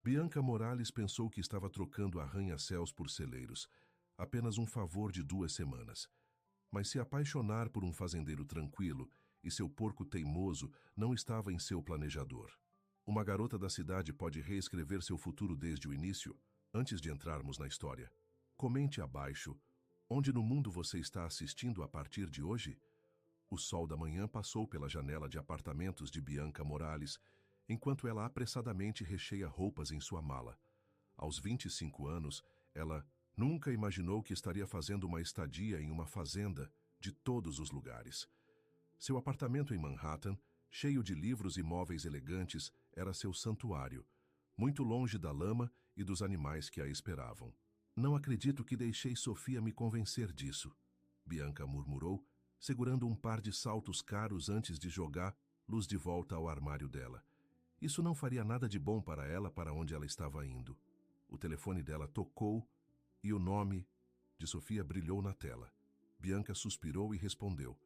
Bianca Morales pensou que estava trocando arranha-céus por celeiros, apenas um favor de 2 semanas. Mas se apaixonar por um fazendeiro tranquilo e seu porco teimoso não estava em seu planejador. Uma garota da cidade pode reescrever seu futuro desde o início, antes de entrarmos na história. Comente abaixo, onde no mundo você está assistindo a partir de hoje? O sol da manhã passou pela janela de apartamentos de Bianca Morales, enquanto ela apressadamente recheia roupas em sua mala. Aos 25 anos, ela nunca imaginou que estaria fazendo uma estadia em uma fazenda de todos os lugares. Seu apartamento em Manhattan, cheio de livros e móveis elegantes, era seu santuário, muito longe da lama e dos animais que a esperavam. Não acredito que deixei Sofia me convencer disso, Bianca murmurou, segurando um par de saltos caros antes de jogá-los de volta ao armário dela. Isso não faria nada de bom para ela para onde ela estava indo. O telefone dela tocou e o nome de Sofia brilhou na tela. Bianca suspirou e respondeu.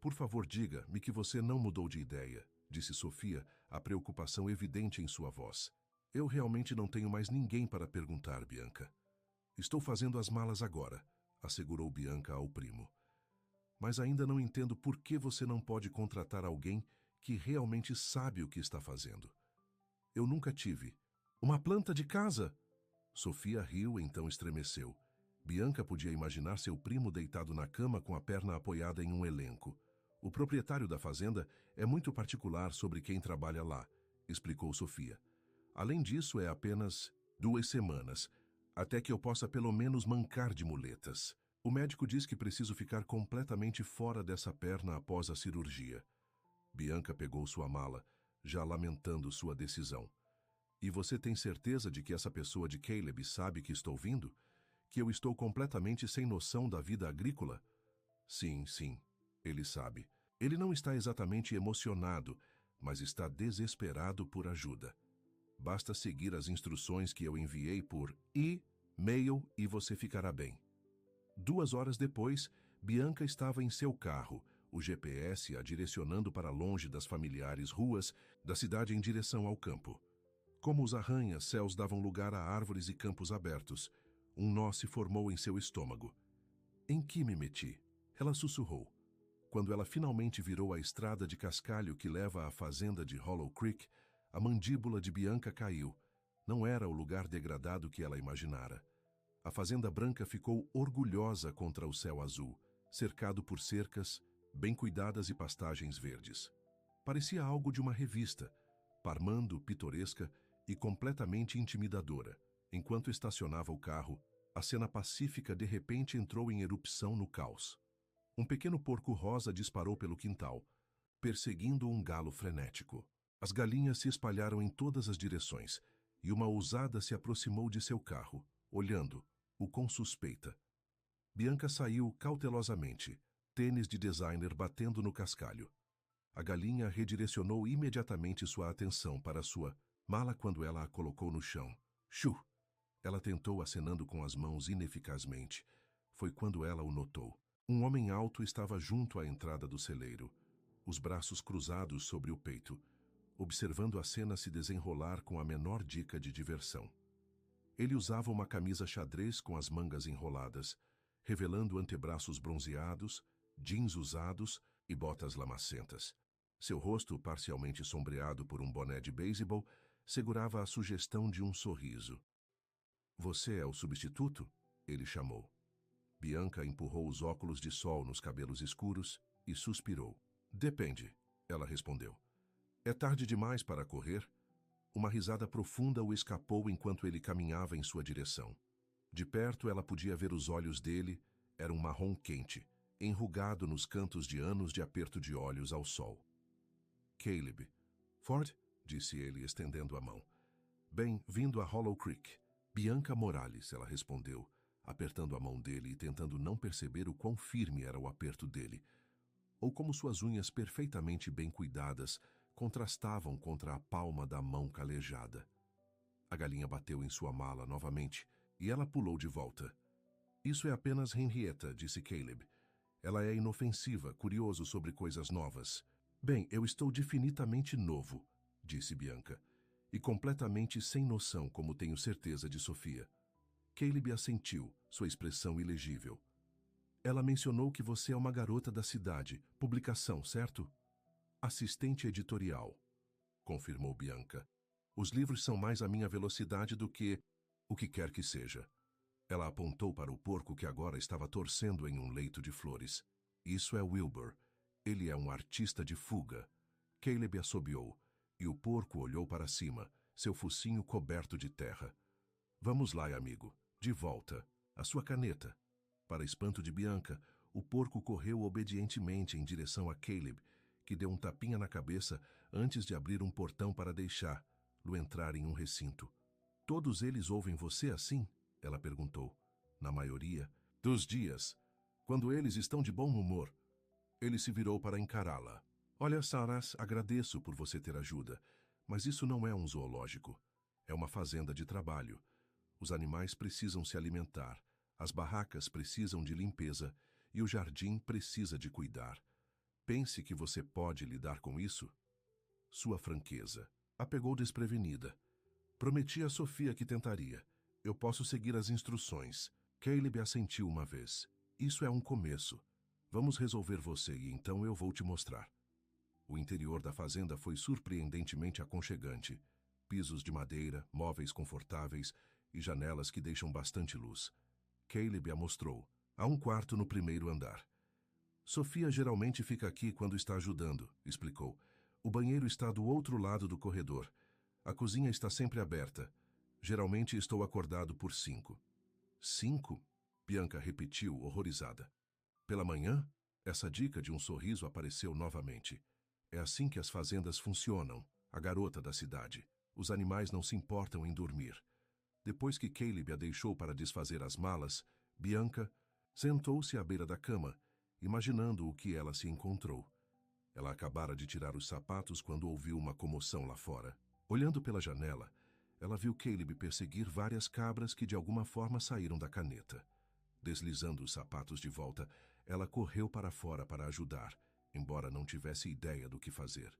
Por favor, diga-me que você não mudou de ideia, disse Sofia, a preocupação evidente em sua voz. Eu realmente não tenho mais ninguém para perguntar, Bianca. Estou fazendo as malas agora, assegurou Bianca ao primo. Mas ainda não entendo por que você não pode contratar alguém que realmente sabe o que está fazendo. Eu nunca tive. Uma planta de casa? Sofia riu, então estremeceu. Bianca podia imaginar seu primo deitado na cama com a perna apoiada em um elenco. O proprietário da fazenda é muito particular sobre quem trabalha lá, explicou Sofia. Além disso, é apenas 2 semanas, até que eu possa pelo menos mancar de muletas. O médico diz que preciso ficar completamente fora dessa perna após a cirurgia. Bianca pegou sua mala, já lamentando sua decisão. E você tem certeza de que essa pessoa de Caleb sabe que estou vindo? Que eu estou completamente sem noção da vida agrícola? Sim, ele sabe. Ele não está exatamente emocionado, mas está desesperado por ajuda. Basta seguir as instruções que eu enviei por e-mail e você ficará bem. 2 horas depois, Bianca estava em seu carro, o GPS a direcionando para longe das familiares ruas da cidade em direção ao campo. Como os arranha-céus davam lugar a árvores e campos abertos, um nó se formou em seu estômago. Em que me meti? Ela sussurrou. Quando ela finalmente virou a estrada de cascalho que leva à fazenda de Hollow Creek, a mandíbula de Bianca caiu. Não era o lugar degradado que ela imaginara. A fazenda branca ficou orgulhosa contra o céu azul, cercado por cercas, bem cuidadas e pastagens verdes. Parecia algo de uma revista, parmando, pitoresca e completamente intimidadora. Enquanto estacionava o carro, a cena pacífica de repente entrou em erupção no caos. Um pequeno porco rosa disparou pelo quintal, perseguindo um galo frenético. As galinhas se espalharam em todas as direções, e uma ousada se aproximou de seu carro, olhando-o com suspeita. Bianca saiu cautelosamente, tênis de designer batendo no cascalho. A galinha redirecionou imediatamente sua atenção para sua mala quando ela a colocou no chão. Shoo! Ela tentou acenando com as mãos ineficazmente. Foi quando ela o notou. Um homem alto estava junto à entrada do celeiro, os braços cruzados sobre o peito, observando a cena se desenrolar com a menor dica de diversão. Ele usava uma camisa xadrez com as mangas enroladas, revelando antebraços bronzeados, jeans usados e botas lamacentas. Seu rosto, parcialmente sombreado por um boné de beisebol, segurava a sugestão de um sorriso. Você é o substituto? Ele chamou. Bianca empurrou os óculos de sol nos cabelos escuros e suspirou. Depende, ela respondeu. É tarde demais para correr? Uma risada profunda o escapou enquanto ele caminhava em sua direção. De perto ela podia ver os olhos dele, era um marrom quente, enrugado nos cantos de anos de aperto de olhos ao sol. Caleb. Ford? Disse ele, estendendo a mão. Bem-vindo a Hollow Creek. Bianca Morales, ela respondeu, apertando a mão dele e tentando não perceber o quão firme era o aperto dele, ou como suas unhas perfeitamente bem cuidadas contrastavam contra a palma da mão calejada. A galinha bateu em sua mala novamente e ela pulou de volta. Isso é apenas Henrietta, disse Caleb. Ela é inofensiva, curioso sobre coisas novas. Bem, eu estou definitivamente novo, disse Bianca. e completamente sem noção, como tenho certeza de Sofia. Caleb assentiu, sua expressão ilegível. Ela mencionou que você é uma garota da cidade. Publicação, certo? Assistente editorial, confirmou Bianca. Os livros são mais a minha velocidade do que o que quer que seja. Ela apontou para o porco que agora estava torcendo em um leito de flores. Isso é Wilbur. Ele é um artista de fuga. Caleb assobiou, e o porco olhou para cima, seu focinho coberto de terra. Vamos lá, amigo. De volta. A sua caneta. Para espanto de Bianca, o porco correu obedientemente em direção a Caleb, que deu um tapinha na cabeça antes de abrir um portão para deixá-lo entrar em um recinto. Todos eles ouvem você assim? Ela perguntou. Na maioria dos dias, quando eles estão de bom humor. Ele se virou para encará-la. Olha, Saras, agradeço por você ter ajuda, mas isso não é um zoológico. É uma fazenda de trabalho. Os animais precisam se alimentar, as barracas precisam de limpeza e o jardim precisa de cuidar. Pense que você pode lidar com isso? Sua franqueza a pegou desprevenida. Prometi a Sofia que tentaria. Eu posso seguir as instruções. Caleb assentiu uma vez. Isso é um começo. Vamos resolver você e então eu vou te mostrar. O interior da fazenda foi surpreendentemente aconchegante. Pisos de madeira, móveis confortáveis e janelas que deixam bastante luz. Caleb a mostrou. Há um quarto no primeiro andar. Sofia geralmente fica aqui quando está ajudando, explicou. O banheiro está do outro lado do corredor. A cozinha está sempre aberta. Geralmente estou acordado por 5. 5? Bianca repetiu, horrorizada. Pela manhã, essa dica de um sorriso apareceu novamente. É assim que as fazendas funcionam, a garota da cidade. Os animais não se importam em dormir. Depois que Caleb a deixou para desfazer as malas, Bianca sentou-se à beira da cama, imaginando o que ela se encontrou. Ela acabara de tirar os sapatos quando ouviu uma comoção lá fora. Olhando pela janela, ela viu Caleb perseguir várias cabras que de alguma forma saíram da caneta. Deslizando os sapatos de volta, ela correu para fora para ajudar, embora não tivesse ideia do que fazer.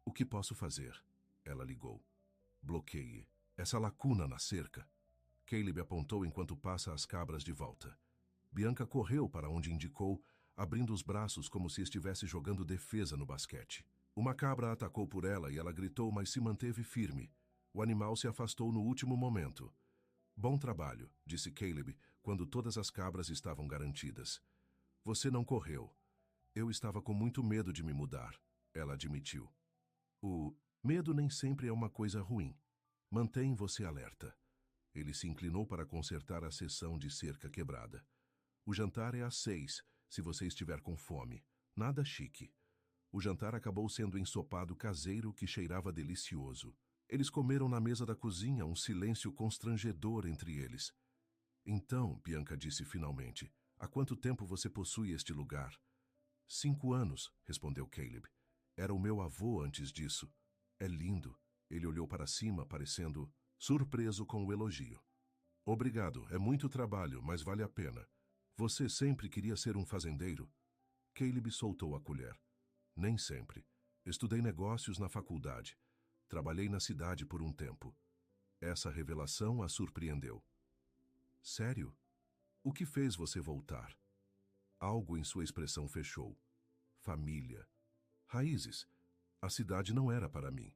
O que posso fazer? Ela ligou. Bloqueie essa lacuna na cerca. Caleb apontou enquanto passa as cabras de volta. Bianca correu para onde indicou, abrindo os braços como se estivesse jogando defesa no basquete. Uma cabra atacou por ela e ela gritou, mas se manteve firme. O animal se afastou no último momento. Bom trabalho, disse Caleb, quando todas as cabras estavam garantidas. Você não correu. Eu estava com muito medo de me mudar, ela admitiu. O medo nem sempre é uma coisa ruim. Mantém você alerta. Ele se inclinou para consertar a seção de cerca quebrada. O jantar é às 6, se você estiver com fome. Nada chique. O jantar acabou sendo ensopado caseiro que cheirava delicioso. Eles comeram na mesa da cozinha, um silêncio constrangedor entre eles. Então, Bianca disse finalmente, há quanto tempo você possui este lugar? 5 anos, respondeu Caleb. Era o meu avô antes disso. É lindo. Ele olhou para cima, parecendo surpreso com o elogio. Obrigado, é muito trabalho, mas vale a pena. Você sempre queria ser um fazendeiro? Caleb soltou a colher. Nem sempre. Estudei negócios na faculdade. Trabalhei na cidade por um tempo. Essa revelação a surpreendeu. Sério? O que fez você voltar? Algo em sua expressão fechou. Família. Raízes. A cidade não era para mim.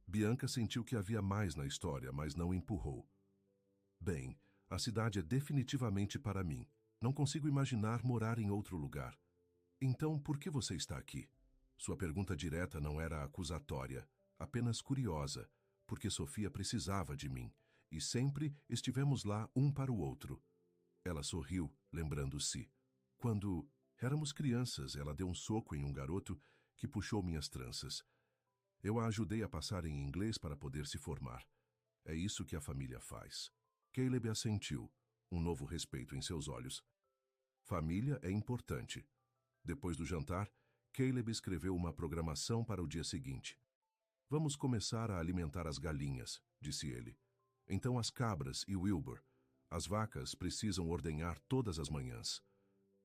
Bianca sentiu que havia mais na história, mas não empurrou. Bem, a cidade é definitivamente para mim. Não consigo imaginar morar em outro lugar. Então, por que você está aqui? Sua pergunta direta não era acusatória, apenas curiosa, porque Sofia precisava de mim, e sempre estivemos lá um para o outro. Ela sorriu, lembrando-se. Quando éramos crianças, ela deu um soco em um garoto que puxou minhas tranças. Eu a ajudei a passar em inglês para poder se formar. É isso que a família faz. Caleb assentiu, um novo respeito em seus olhos. Família é importante. Depois do jantar, Caleb escreveu uma programação para o dia seguinte. Vamos começar a alimentar as galinhas, disse ele. Então as cabras e Wilbur. As vacas precisam ordenhar todas as manhãs.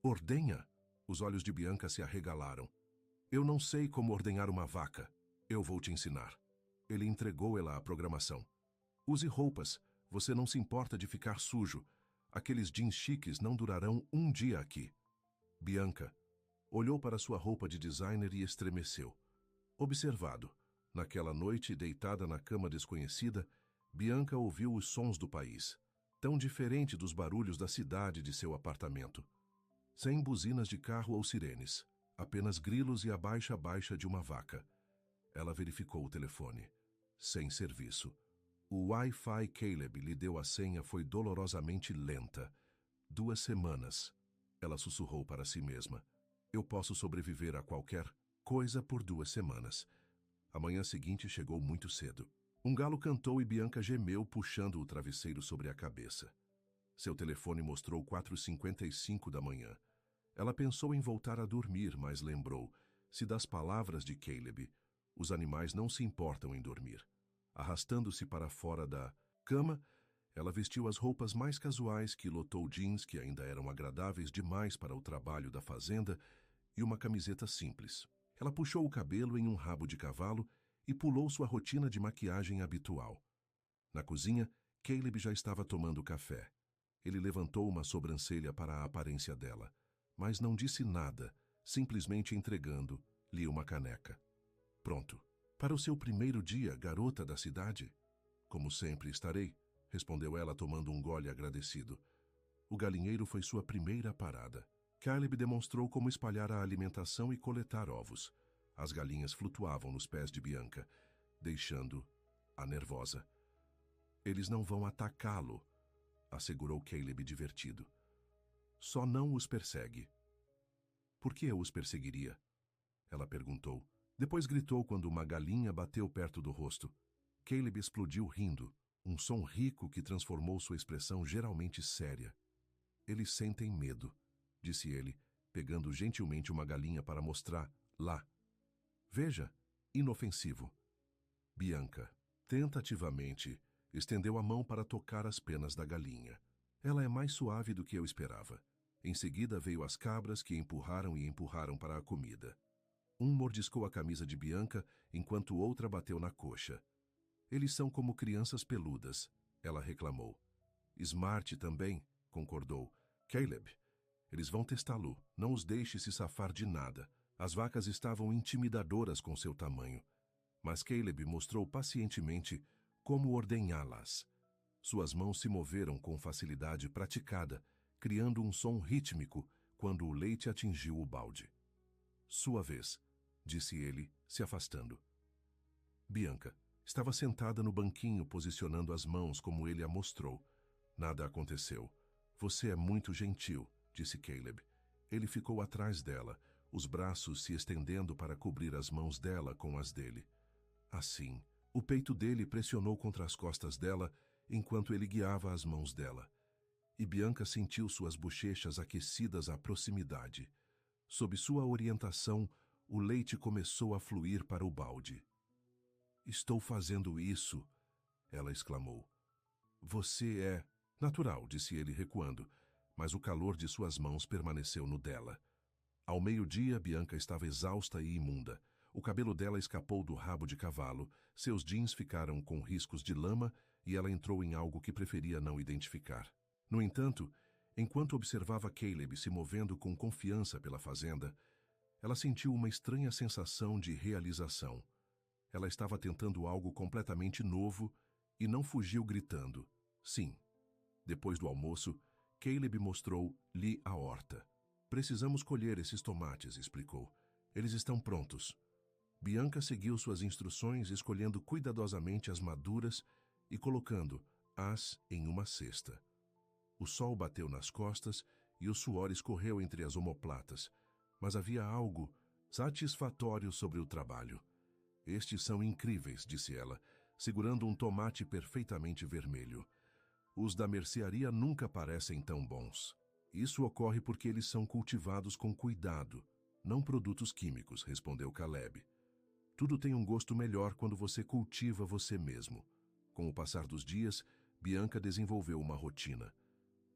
Ordenha? Os olhos de Bianca se arregalaram. Eu não sei como ordenhar uma vaca. Eu vou te ensinar. Ele entregou-ela à programação. Use roupas. Você não se importa de ficar sujo. Aqueles jeans chiques não durarão um dia aqui. Bianca olhou para sua roupa de designer e estremeceu. Observado. Naquela noite, deitada na cama desconhecida, Bianca ouviu os sons do país, tão diferente dos barulhos da cidade de seu apartamento. Sem buzinas de carro ou sirenes, apenas grilos e a baixa de uma vaca. Ela verificou o telefone. Sem serviço. O Wi-Fi Caleb lhe deu a senha foi dolorosamente lenta. 2 semanas. Ela sussurrou para si mesma. Eu posso sobreviver a qualquer coisa por 2 semanas. A manhã seguinte chegou muito cedo. Um galo cantou e Bianca gemeu, puxando o travesseiro sobre a cabeça. Seu telefone mostrou 4h55 da manhã. Ela pensou em voltar a dormir, mas lembrou, se das palavras de Caleb, os animais não se importam em dormir. Arrastando-se para fora da cama, ela vestiu as roupas mais casuais, que lotou jeans que ainda eram agradáveis demais para o trabalho da fazenda e uma camiseta simples. Ela puxou o cabelo em um rabo de cavalo e pulou sua rotina de maquiagem habitual. Na cozinha, Caleb já estava tomando café. Ele levantou uma sobrancelha para a aparência dela, mas não disse nada, simplesmente entregando-lhe uma caneca. Pronto. Para o seu primeiro dia, garota da cidade? Como sempre estarei, respondeu ela tomando um gole agradecido. O galinheiro foi sua primeira parada. Caleb demonstrou como espalhar a alimentação e coletar ovos. As galinhas flutuavam nos pés de Bianca, deixando-a nervosa. Eles não vão atacá-lo, assegurou Caleb divertido. Só não os persegue. Por que eu os perseguiria? Ela perguntou. Depois gritou quando uma galinha bateu perto do rosto. Caleb explodiu rindo, um som rico que transformou sua expressão geralmente séria. Eles sentem medo, disse ele, pegando gentilmente uma galinha para mostrar lá. Veja, inofensivo. Bianca, tentativamente, estendeu a mão para tocar as penas da galinha. Ela é mais suave do que eu esperava. Em seguida veio as cabras que empurraram para a comida. Um mordiscou a camisa de Bianca, enquanto outra bateu na coxa. Eles são como crianças peludas, ela reclamou. Smart também, concordou. Caleb, eles vão testá-lo, não os deixe se safar de nada. As vacas estavam intimidadoras com seu tamanho. Mas Caleb mostrou pacientemente como ordenhá-las. Suas mãos se moveram com facilidade praticada, criando um som rítmico quando o leite atingiu o balde. Sua vez, disse ele, se afastando. Bianca estava sentada no banquinho, posicionando as mãos como ele a mostrou. Nada aconteceu. Você é muito gentil, disse Caleb. Ele ficou atrás dela, os braços se estendendo para cobrir as mãos dela com as dele. Assim, o peito dele pressionou contra as costas dela enquanto ele guiava as mãos dela. E Bianca sentiu suas bochechas aquecidas à proximidade. Sob sua orientação, o leite começou a fluir para o balde. Estou fazendo isso, ela exclamou. Você é natural, disse ele recuando, mas o calor de suas mãos permaneceu no dela. Ao meio-dia, Bianca estava exausta e imunda. O cabelo dela escapou do rabo de cavalo, seus jeans ficaram com riscos de lama e ela entrou em algo que preferia não identificar. No entanto, enquanto observava Caleb se movendo com confiança pela fazenda, ela sentiu uma estranha sensação de realização. Ela estava tentando algo completamente novo e não fugiu gritando. Sim. Depois do almoço, Caleb mostrou-lhe a horta. Precisamos colher esses tomates, explicou. Eles estão prontos. Bianca seguiu suas instruções, escolhendo cuidadosamente as maduras e colocando-as em uma cesta. O sol bateu nas costas e o suor escorreu entre as omoplatas, mas havia algo satisfatório sobre o trabalho. Estes são incríveis, disse ela, segurando um tomate perfeitamente vermelho. Os da mercearia nunca parecem tão bons. Isso ocorre porque eles são cultivados com cuidado, não produtos químicos, respondeu Caleb. Tudo tem um gosto melhor quando você cultiva você mesmo. Com o passar dos dias, Bianca desenvolveu uma rotina.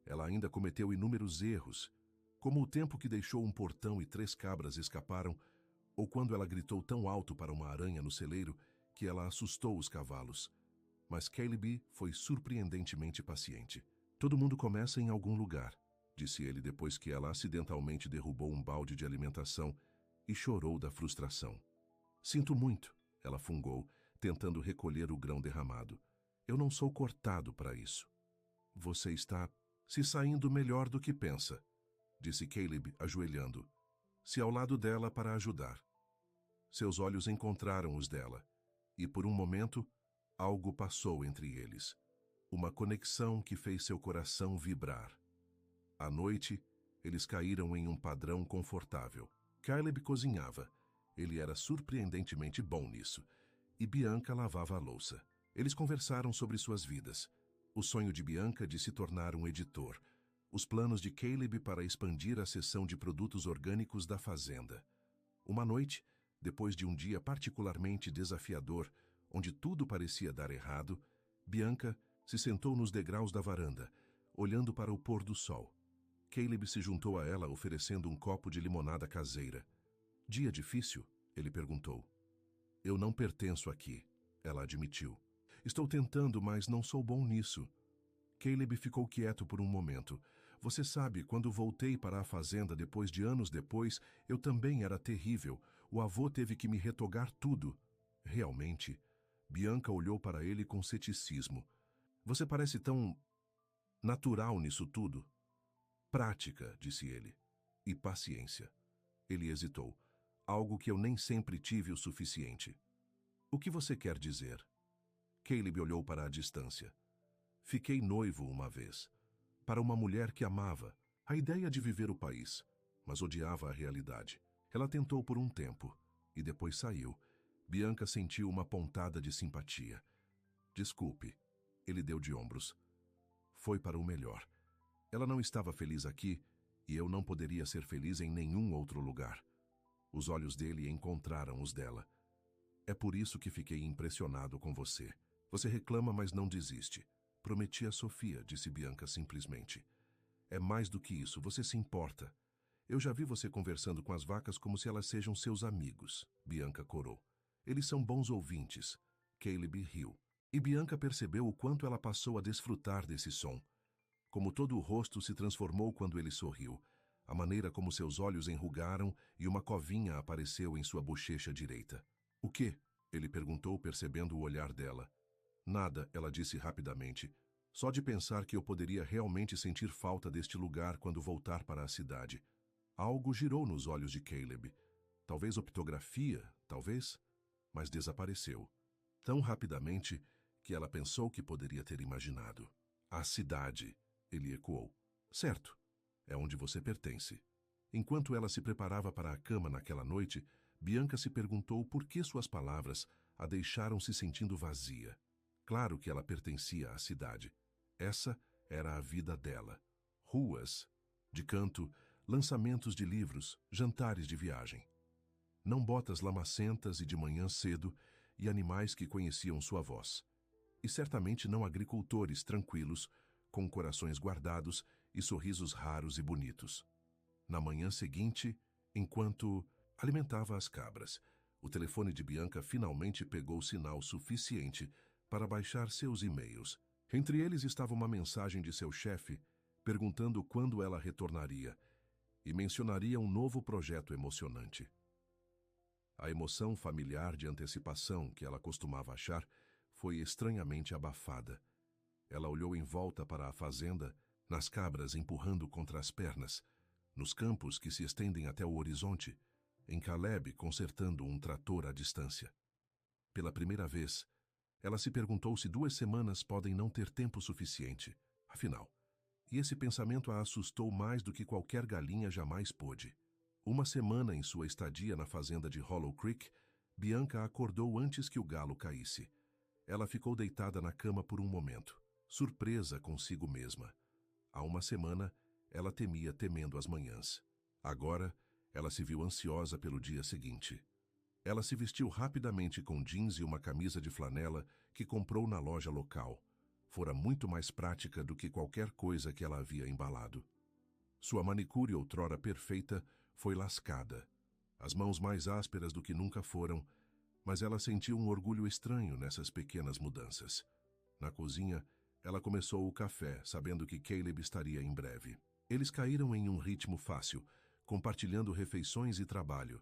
Ela ainda cometeu inúmeros erros, como o tempo que deixou um portão e 3 cabras escaparam, ou quando ela gritou tão alto para uma aranha no celeiro que ela assustou os cavalos. Mas Caleb foi surpreendentemente paciente. Todo mundo começa em algum lugar, disse ele depois que ela acidentalmente derrubou um balde de alimentação e chorou da frustração. Sinto muito, ela fungou, tentando recolher o grão derramado. Eu não sou cortado para isso. Você está se saindo melhor do que pensa, disse Caleb, ajoelhando. Se ao lado dela para ajudar. Seus olhos encontraram os dela, e por um momento, algo passou entre eles. Uma conexão que fez seu coração vibrar. À noite, eles caíram em um padrão confortável. Caleb cozinhava. Ele era surpreendentemente bom nisso. E Bianca lavava a louça. Eles conversaram sobre suas vidas. O sonho de Bianca de se tornar um editor. Os planos de Caleb para expandir a seção de produtos orgânicos da fazenda. Uma noite, depois de um dia particularmente desafiador, onde tudo parecia dar errado, Bianca se sentou nos degraus da varanda, olhando para o pôr do sol. Caleb se juntou a ela oferecendo um copo de limonada caseira. Dia difícil? Ele perguntou. Eu não pertenço aqui, ela admitiu. Estou tentando, mas não sou bom nisso. Caleb ficou quieto por um momento. Você sabe, quando voltei para a fazenda depois de anos depois, eu também era terrível. O avô teve que me retogar tudo. Realmente? Bianca olhou para ele com ceticismo. Você parece tão natural nisso tudo. Prática, disse ele. E paciência. Ele hesitou. Algo que eu nem sempre tive o suficiente. O que você quer dizer? Caleb olhou para a distância. Fiquei noivo uma vez. Para uma mulher que amava a ideia de viver o país, mas odiava a realidade. Ela tentou por um tempo e depois saiu. Bianca sentiu uma pontada de simpatia. Desculpe, ele deu de ombros. Foi para o melhor. Ela não estava feliz aqui e eu não poderia ser feliz em nenhum outro lugar. Os olhos dele encontraram os dela. É por isso que fiquei impressionado com você. Você reclama, mas não desiste. Prometi a Sofia, disse Bianca simplesmente. É mais do que isso, você se importa. Eu já vi você conversando com as vacas como se elas sejam seus amigos, Bianca corou. Eles são bons ouvintes. Caleb riu. E Bianca percebeu o quanto ela passou a desfrutar desse som. Como todo o rosto se transformou quando ele sorriu. A maneira como seus olhos enrugaram e uma covinha apareceu em sua bochecha direita. O quê? Ele perguntou, percebendo o olhar dela. Nada, ela disse rapidamente. Só de pensar que eu poderia realmente sentir falta deste lugar quando voltar para a cidade. Algo girou nos olhos de Caleb. Talvez optografia, talvez, mas desapareceu. Tão rapidamente que ela pensou que poderia ter imaginado. A cidade, ele ecoou. Certo, é onde você pertence. Enquanto ela se preparava para a cama naquela noite, Bianca se perguntou por que suas palavras a deixaram se sentindo vazia. Claro que ela pertencia à cidade. Essa era a vida dela. Ruas, de canto, lançamentos de livros, jantares de viagem. Não botas lamacentas e de manhã cedo e animais que conheciam sua voz. E certamente não agricultores tranquilos, com corações guardados e sorrisos raros e bonitos. Na manhã seguinte, enquanto alimentava as cabras, o telefone de Bianca finalmente pegou sinal suficiente para baixar seus e-mails. Entre eles estava uma mensagem de seu chefe perguntando quando ela retornaria e mencionaria um novo projeto emocionante. A emoção familiar de antecipação que ela costumava achar foi estranhamente abafada. Ela olhou em volta para a fazenda, nas cabras empurrando contra as pernas, nos campos que se estendem até o horizonte, em Caleb consertando um trator à distância. Pela primeira vez, ela se perguntou se 2 semanas podem não ter tempo suficiente. Afinal, e esse pensamento a assustou mais do que qualquer galinha jamais pôde. Uma semana em sua estadia na fazenda de Hollow Creek, Bianca acordou antes que o galo caísse. Ela ficou deitada na cama por um momento, surpresa consigo mesma. Há uma semana, ela temia temendo as manhãs. Agora, ela se viu ansiosa pelo dia seguinte. Ela se vestiu rapidamente com jeans e uma camisa de flanela que comprou na loja local. Fora muito mais prática do que qualquer coisa que ela havia embalado. Sua manicure outrora perfeita foi lascada. As mãos mais ásperas do que nunca foram, Mas ela sentiu um orgulho estranho nessas pequenas mudanças. Na cozinha, ela começou o café, sabendo que Caleb estaria em breve. Eles caíram em um ritmo fácil, compartilhando refeições e trabalho.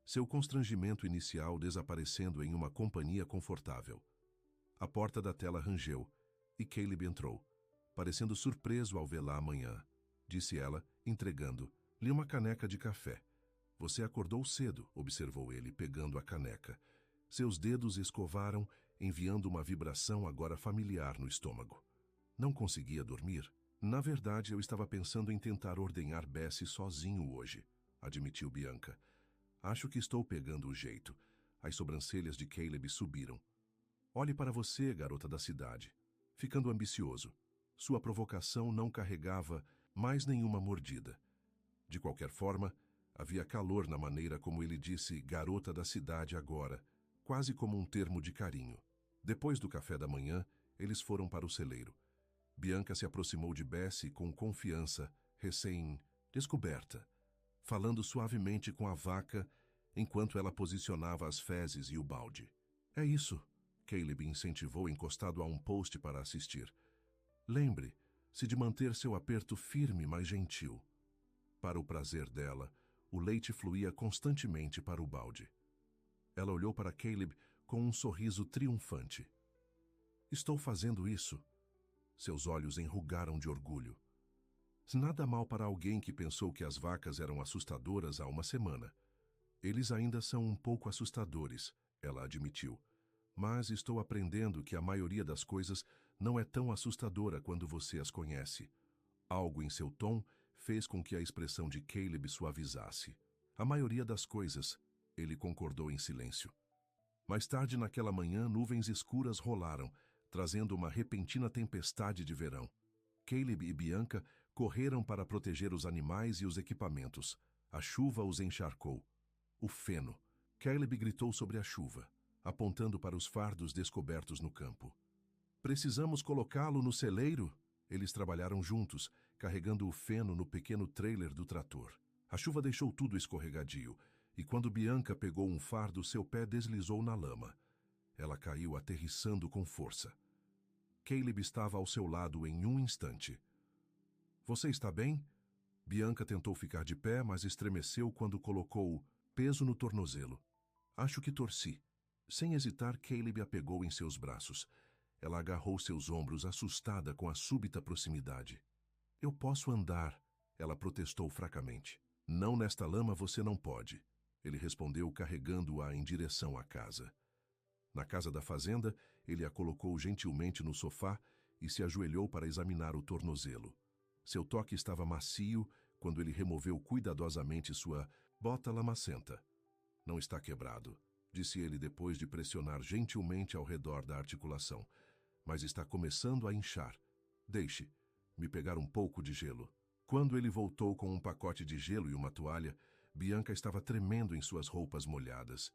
Seu constrangimento inicial desaparecendo em uma companhia confortável. A porta da tela rangeu, e Caleb entrou, parecendo surpreso ao vê-la amanhã. Disse ela, entregando-lhe uma caneca de café. Você acordou cedo, observou ele, pegando a caneca. Seus dedos escovaram, enviando uma vibração agora familiar no estômago. Não conseguia dormir? Na verdade, eu estava pensando em tentar ordenhar Bessie sozinho hoje, admitiu Bianca. Acho que estou pegando o jeito. As sobrancelhas de Caleb subiram. Olhe para você, garota da cidade. Ficando ambicioso. Sua provocação não carregava mais nenhuma mordida. De qualquer forma, havia calor na maneira como ele disse garota da cidade agora, quase como um termo de carinho. Depois do café da manhã, eles foram para o celeiro. Bianca se aproximou de Bessie com confiança, recém-descoberta, falando suavemente com a vaca enquanto ela posicionava as fezes e o balde. É isso, Caleb incentivou encostado a um poste para assistir. Lembre-se de manter seu aperto firme, mas gentil. Para o prazer dela, o leite fluía constantemente para o balde. Ela olhou para Caleb com um sorriso triunfante. Estou fazendo isso. Seus olhos enrugaram de orgulho. Nada mal para alguém que pensou que as vacas eram assustadoras há uma semana. Eles ainda são um pouco assustadores, ela admitiu. Mas estou aprendendo que a maioria das coisas não é tão assustadora quando você as conhece. Algo em seu tom fez com que a expressão de Caleb suavizasse. A maioria das coisas, ele concordou em silêncio. Mais tarde naquela manhã, nuvens escuras rolaram, trazendo uma repentina tempestade de verão. Caleb e Bianca correram para proteger os animais e os equipamentos. A chuva os encharcou. O feno. Caleb gritou sobre a chuva, apontando para os fardos descobertos no campo. Precisamos colocá-lo no celeiro? Eles trabalharam juntos, carregando o feno no pequeno trailer do trator. A chuva deixou tudo escorregadio, e quando Bianca pegou um fardo, seu pé deslizou na lama. Ela caiu aterrissando com força. Caleb estava ao seu lado em um instante. Você está bem? Bianca tentou ficar de pé, mas estremeceu quando colocou peso no tornozelo. Acho que torci. Sem hesitar, Caleb a pegou em seus braços. Ela agarrou seus ombros, assustada com a súbita proximidade. Eu posso andar, ela protestou fracamente. Não nesta lama você não pode, ele respondeu, carregando-a em direção à casa. Na casa da fazenda, ele a colocou gentilmente no sofá e se ajoelhou para examinar o tornozelo. Seu toque estava macio quando ele removeu cuidadosamente sua bota lamacenta. Não está quebrado, disse ele depois de pressionar gentilmente ao redor da articulação, mas está começando a inchar. Deixe-me pegar um pouco de gelo. Quando ele voltou com um pacote de gelo e uma toalha, Bianca estava tremendo em suas roupas molhadas.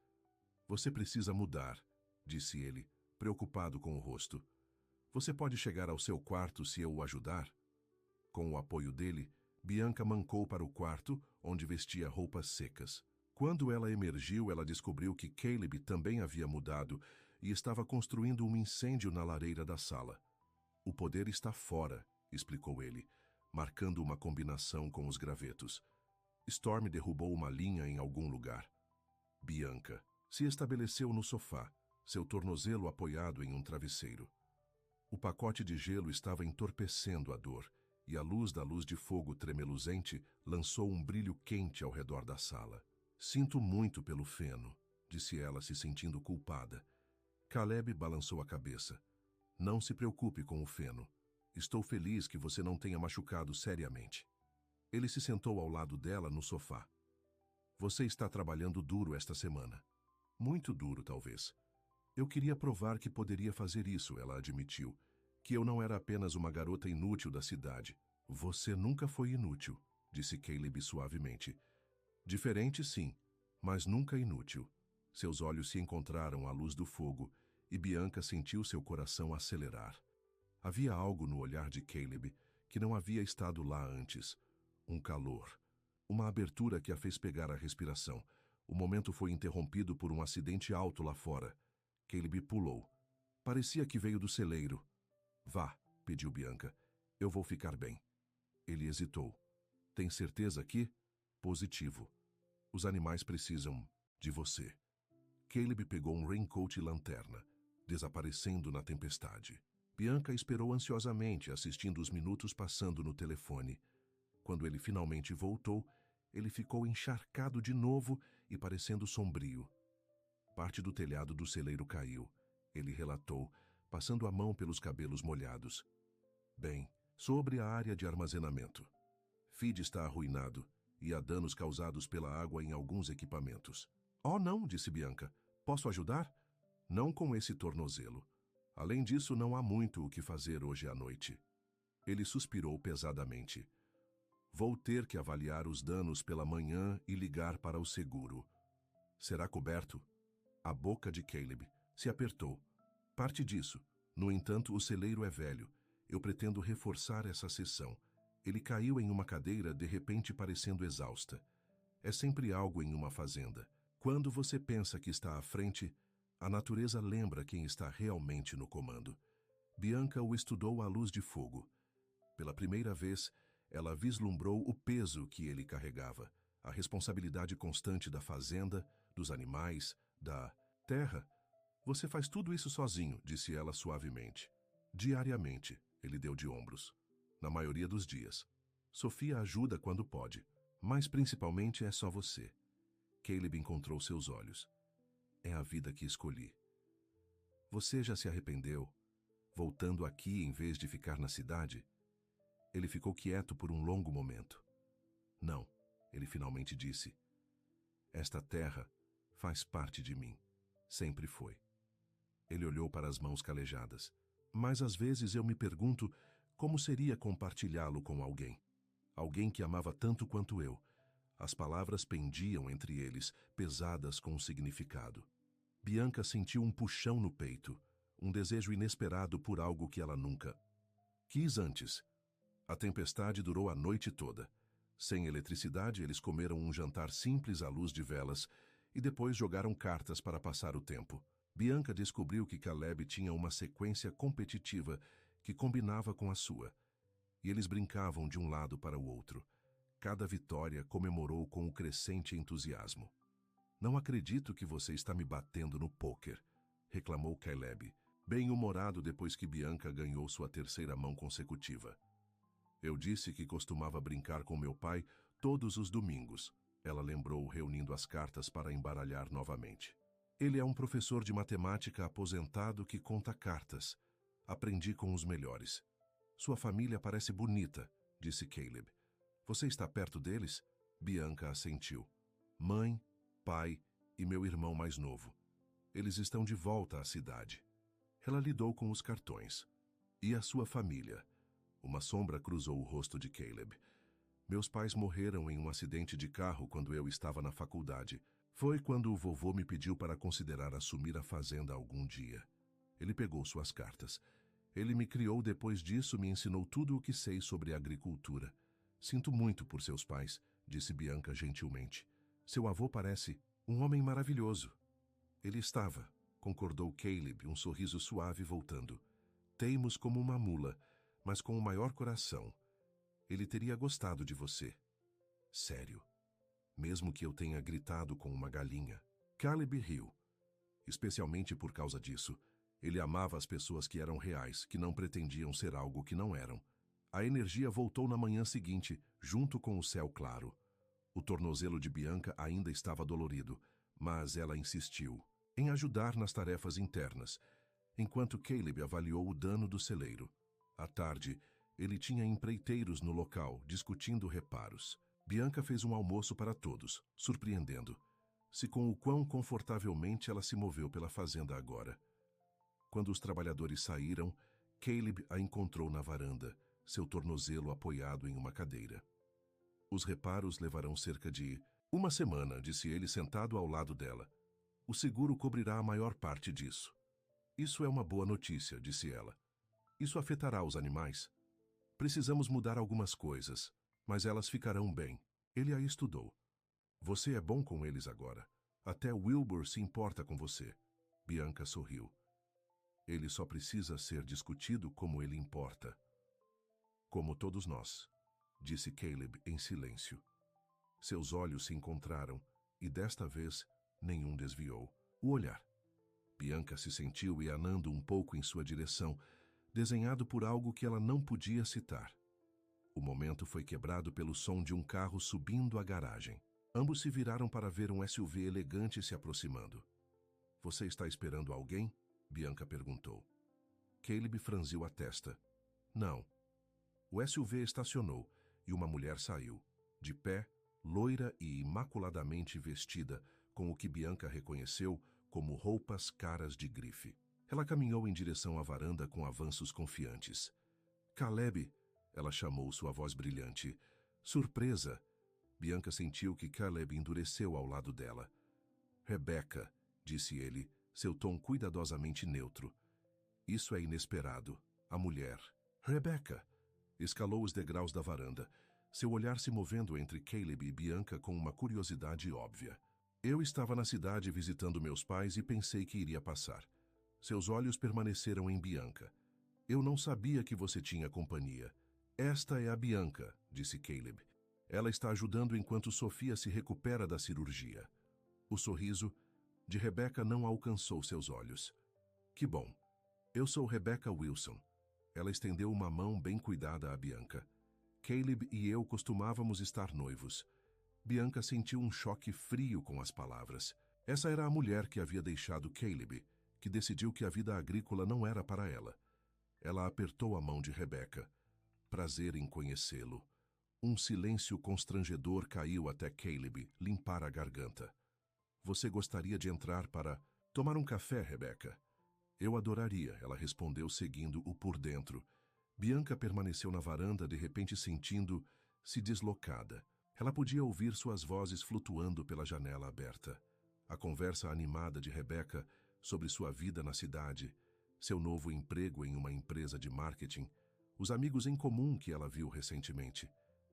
Você precisa mudar, disse ele, preocupado com o rosto. Você pode chegar ao seu quarto se eu o ajudar? Com o apoio dele, Bianca mancou para o quarto, onde vestia roupas secas. Quando ela emergiu, ela descobriu que Caleb também havia mudado e estava construindo um incêndio na lareira da sala. O poder está fora, explicou ele, marcando uma combinação com os gravetos. Storm derrubou uma linha em algum lugar. Bianca se estabeleceu no sofá, seu tornozelo apoiado em um travesseiro. O pacote de gelo estava entorpecendo a dor, e a luz da luz de fogo tremeluzente lançou um brilho quente ao redor da sala. Sinto muito pelo feno, disse ela, se sentindo culpada. Caleb balançou a cabeça. Não se preocupe com o feno. Estou feliz que você não tenha machucado seriamente. Ele se sentou ao lado dela no sofá. Você está trabalhando duro esta semana. Muito duro, talvez. Eu queria provar que poderia fazer isso, ela admitiu. Que eu não era apenas uma garota inútil da cidade. Você nunca foi inútil, disse Caleb suavemente. Diferente, sim, mas nunca inútil. Seus olhos se encontraram à luz do fogo e Bianca sentiu seu coração acelerar. Havia algo no olhar de Caleb que não havia estado lá antes. Um calor. Uma abertura que a fez pegar a respiração. O momento foi interrompido por um acidente alto lá fora. Caleb pulou. Parecia que veio do celeiro. Vá, pediu Bianca. Eu vou ficar bem. Ele hesitou. Tem certeza que? Positivo. Os animais precisam de você. Caleb pegou um raincoat e lanterna, desaparecendo na tempestade. Bianca esperou ansiosamente, assistindo os minutos passando no telefone. Quando ele finalmente voltou, ele ficou encharcado de novo e parecendo sombrio. Parte do telhado do celeiro caiu, ele relatou, passando a mão pelos cabelos molhados. Bem, sobre a área de armazenamento. Feed está arruinado e há danos causados pela água em alguns equipamentos. Oh, não, disse Bianca. Posso ajudar? Não com esse tornozelo. Além disso, não há muito o que fazer hoje à noite. Ele suspirou pesadamente. Vou ter que avaliar os danos pela manhã e ligar para o seguro. Será coberto? A boca de Caleb se apertou. Parte disso. No entanto, o celeiro é velho. Eu pretendo reforçar essa seção. Ele caiu em uma cadeira, de repente parecendo exausta. É sempre algo em uma fazenda. Quando você pensa que está à frente, a natureza lembra quem está realmente no comando. Bianca o estudou à luz de fogo. Pela primeira vez, ela vislumbrou o peso que ele carregava, a responsabilidade constante da fazenda, dos animais, da terra. Você faz tudo isso sozinho, disse ela suavemente. Diariamente, ele deu de ombros. Na maioria dos dias. Sofia ajuda quando pode, mas principalmente é só você. Caleb encontrou seus olhos. É a vida que escolhi. Você já se arrependeu, voltando aqui em vez de ficar na cidade? Ele ficou quieto por um longo momento. Não, ele finalmente disse. Esta terra faz parte de mim. Sempre foi. Ele olhou para as mãos calejadas. Mas às vezes eu me pergunto como seria compartilhá-lo com alguém. Alguém que amava tanto quanto eu. As palavras pendiam entre eles, pesadas com um significado. Bianca sentiu um puxão no peito, um desejo inesperado por algo que ela nunca quis antes. A tempestade durou a noite toda. Sem eletricidade, eles comeram um jantar simples à luz de velas e depois jogaram cartas para passar o tempo. Bianca descobriu que Caleb tinha uma sequência competitiva que combinava com a sua, e eles brincavam de um lado para o outro. Cada vitória comemorou com um crescente entusiasmo. Não acredito que você está me batendo no pôquer, reclamou Caleb, bem-humorado depois que Bianca ganhou sua terceira mão consecutiva. Eu disse que costumava brincar com meu pai todos os domingos, ela lembrou, reunindo as cartas para embaralhar novamente. Ele é um professor de matemática aposentado que conta cartas. Aprendi com os melhores. Sua família parece bonita, disse Caleb. Você está perto deles? Bianca assentiu. Mãe, pai e meu irmão mais novo. Eles estão de volta à cidade. Ela lidou com os cartões. E a sua família? Uma sombra cruzou o rosto de Caleb. Meus pais morreram em um acidente de carro quando eu estava na faculdade. Foi quando o vovô me pediu para considerar assumir a fazenda algum dia. Ele pegou suas cartas. Ele me criou, depois disso me ensinou tudo o que sei sobre agricultura. Sinto muito por seus pais, disse Bianca gentilmente. Seu avô parece um homem maravilhoso. Ele estava, concordou Caleb, um sorriso suave voltando. Teimos como uma mula, mas com o maior coração. Ele teria gostado de você. Sério. Mesmo que eu tenha gritado com uma galinha. Caleb riu. Especialmente por causa disso. Ele amava as pessoas que eram reais, que não pretendiam ser algo que não eram. A energia voltou na manhã seguinte, junto com o céu claro. O tornozelo de Bianca ainda estava dolorido, mas ela insistiu em ajudar nas tarefas internas, enquanto Caleb avaliou o dano do celeiro. À tarde, ele tinha empreiteiros no local, discutindo reparos. Bianca fez um almoço para todos, surpreendendo-se com o quão confortavelmente ela se moveu pela fazenda agora. Quando os trabalhadores saíram, Caleb a encontrou na varanda, seu tornozelo apoiado em uma cadeira. Os reparos levarão cerca de uma semana, disse ele sentado ao lado dela. O seguro cobrirá a maior parte disso. Isso é uma boa notícia, disse ela. Isso afetará os animais. Precisamos mudar algumas coisas, mas elas ficarão bem. Ele a estudou. Você é bom com eles agora. Até Wilbur se importa com você. Bianca sorriu. Ele só precisa ser discutido como ele importa. Como todos nós, disse Caleb em silêncio. Seus olhos se encontraram e desta vez nenhum desviou o olhar. Bianca se sentiu ianando um pouco em sua direção, desenhado por algo que ela não podia citar. O momento foi quebrado pelo som de um carro subindo a garagem. Ambos se viraram para ver um SUV elegante se aproximando. Você está esperando alguém? Bianca perguntou. Caleb franziu a testa. Não. O SUV estacionou e uma mulher saiu, de pé, loira e imaculadamente vestida, com o que Bianca reconheceu como roupas caras de grife. Ela caminhou em direção à varanda com avanços confiantes. Caleb, ela chamou sua voz brilhante. Surpresa! Bianca sentiu que Caleb endureceu ao lado dela. Rebecca, disse ele, seu tom cuidadosamente neutro. Isso é inesperado. A mulher. Rebecca! Escalou os degraus da varanda, seu olhar se movendo entre Caleb e Bianca com uma curiosidade óbvia. Eu estava na cidade visitando meus pais e pensei que iria passar. Seus olhos permaneceram em Bianca. Eu não sabia que você tinha companhia. Esta é a Bianca, disse Caleb. Ela está ajudando enquanto Sofia se recupera da cirurgia. O sorriso de Rebecca não alcançou seus olhos. Que bom. Eu sou Rebecca Wilson. Ela estendeu uma mão bem cuidada a Bianca. Caleb e eu costumávamos estar noivos. Bianca sentiu um choque frio com as palavras. Essa era a mulher que havia deixado Caleb, que decidiu que a vida agrícola não era para ela. Ela apertou a mão de Rebecca. Prazer em conhecê-lo. Um silêncio constrangedor caiu até Caleb limpar a garganta. Você gostaria de entrar para tomar um café, Rebecca? Eu adoraria, ela respondeu seguindo-o por dentro. Bianca permaneceu na varanda, de repente sentindo-se deslocada. Ela podia ouvir suas vozes flutuando pela janela aberta. A conversa animada de Rebecca sobre sua vida na cidade, seu novo emprego em uma empresa de marketing, os amigos em comum que ela viu recentemente.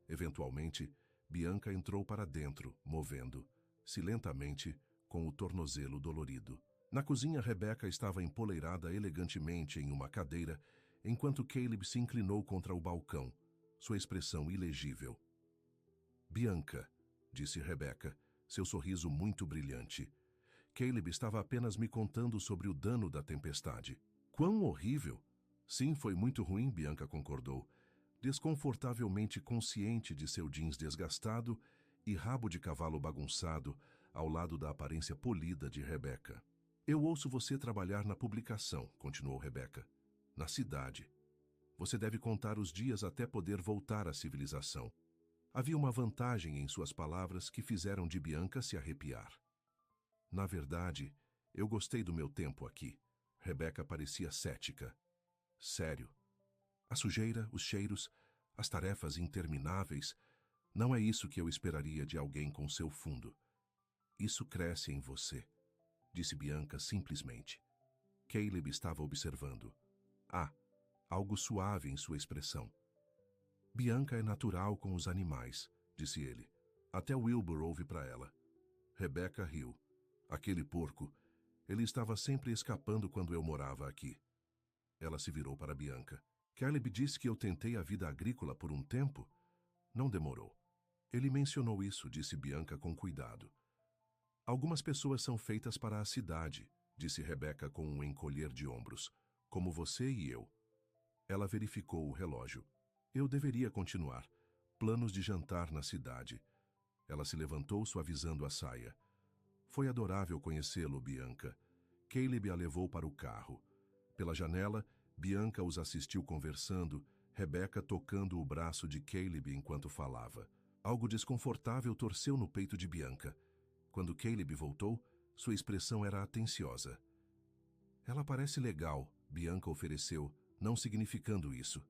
Eventualmente, Bianca entrou para dentro, movendo-se lentamente, com o tornozelo dolorido. Na cozinha, Rebecca estava empoleirada elegantemente em uma cadeira, enquanto Caleb se inclinou contra o balcão, sua expressão ilegível. Bianca, disse Rebecca, seu sorriso muito brilhante. Caleb estava apenas me contando sobre o dano da tempestade. Quão horrível! Sim, foi muito ruim, Bianca concordou, desconfortavelmente consciente de seu jeans desgastado e rabo de cavalo bagunçado ao lado da aparência polida de Rebecca. Eu ouço você trabalhar na publicação, continuou Rebecca. Na cidade. Você deve contar os dias até poder voltar à civilização. Havia uma vantagem em suas palavras que fizeram de Bianca se arrepiar. Na verdade, eu gostei do meu tempo aqui. Rebecca parecia cética. Sério. A sujeira, os cheiros, as tarefas intermináveis, não é isso que eu esperaria de alguém com seu fundo. Isso cresce em você, disse Bianca simplesmente. Caleb estava observando. Algo suave em sua expressão. Bianca é natural com os animais, disse ele. Até Wilbur ouve para ela. Rebecca riu. Aquele porco, ele estava sempre escapando quando eu morava aqui. Ela se virou para Bianca. Caleb disse que eu tentei a vida agrícola por um tempo? Não demorou. Ele mencionou isso, disse Bianca com cuidado. Algumas pessoas são feitas para a cidade, disse Rebecca com um encolher de ombros, como você e eu. Ela verificou o relógio. Eu deveria continuar. Planos de jantar na cidade. Ela se levantou suavizando a saia. Foi adorável conhecê-lo, Bianca. Caleb a levou para o carro. Pela janela, Bianca os assistiu conversando, Rebecca tocando o braço de Caleb enquanto falava. Algo desconfortável torceu no peito de Bianca. Quando Caleb voltou, sua expressão era atenciosa. Ela parece legal, Bianca ofereceu, não significando isso.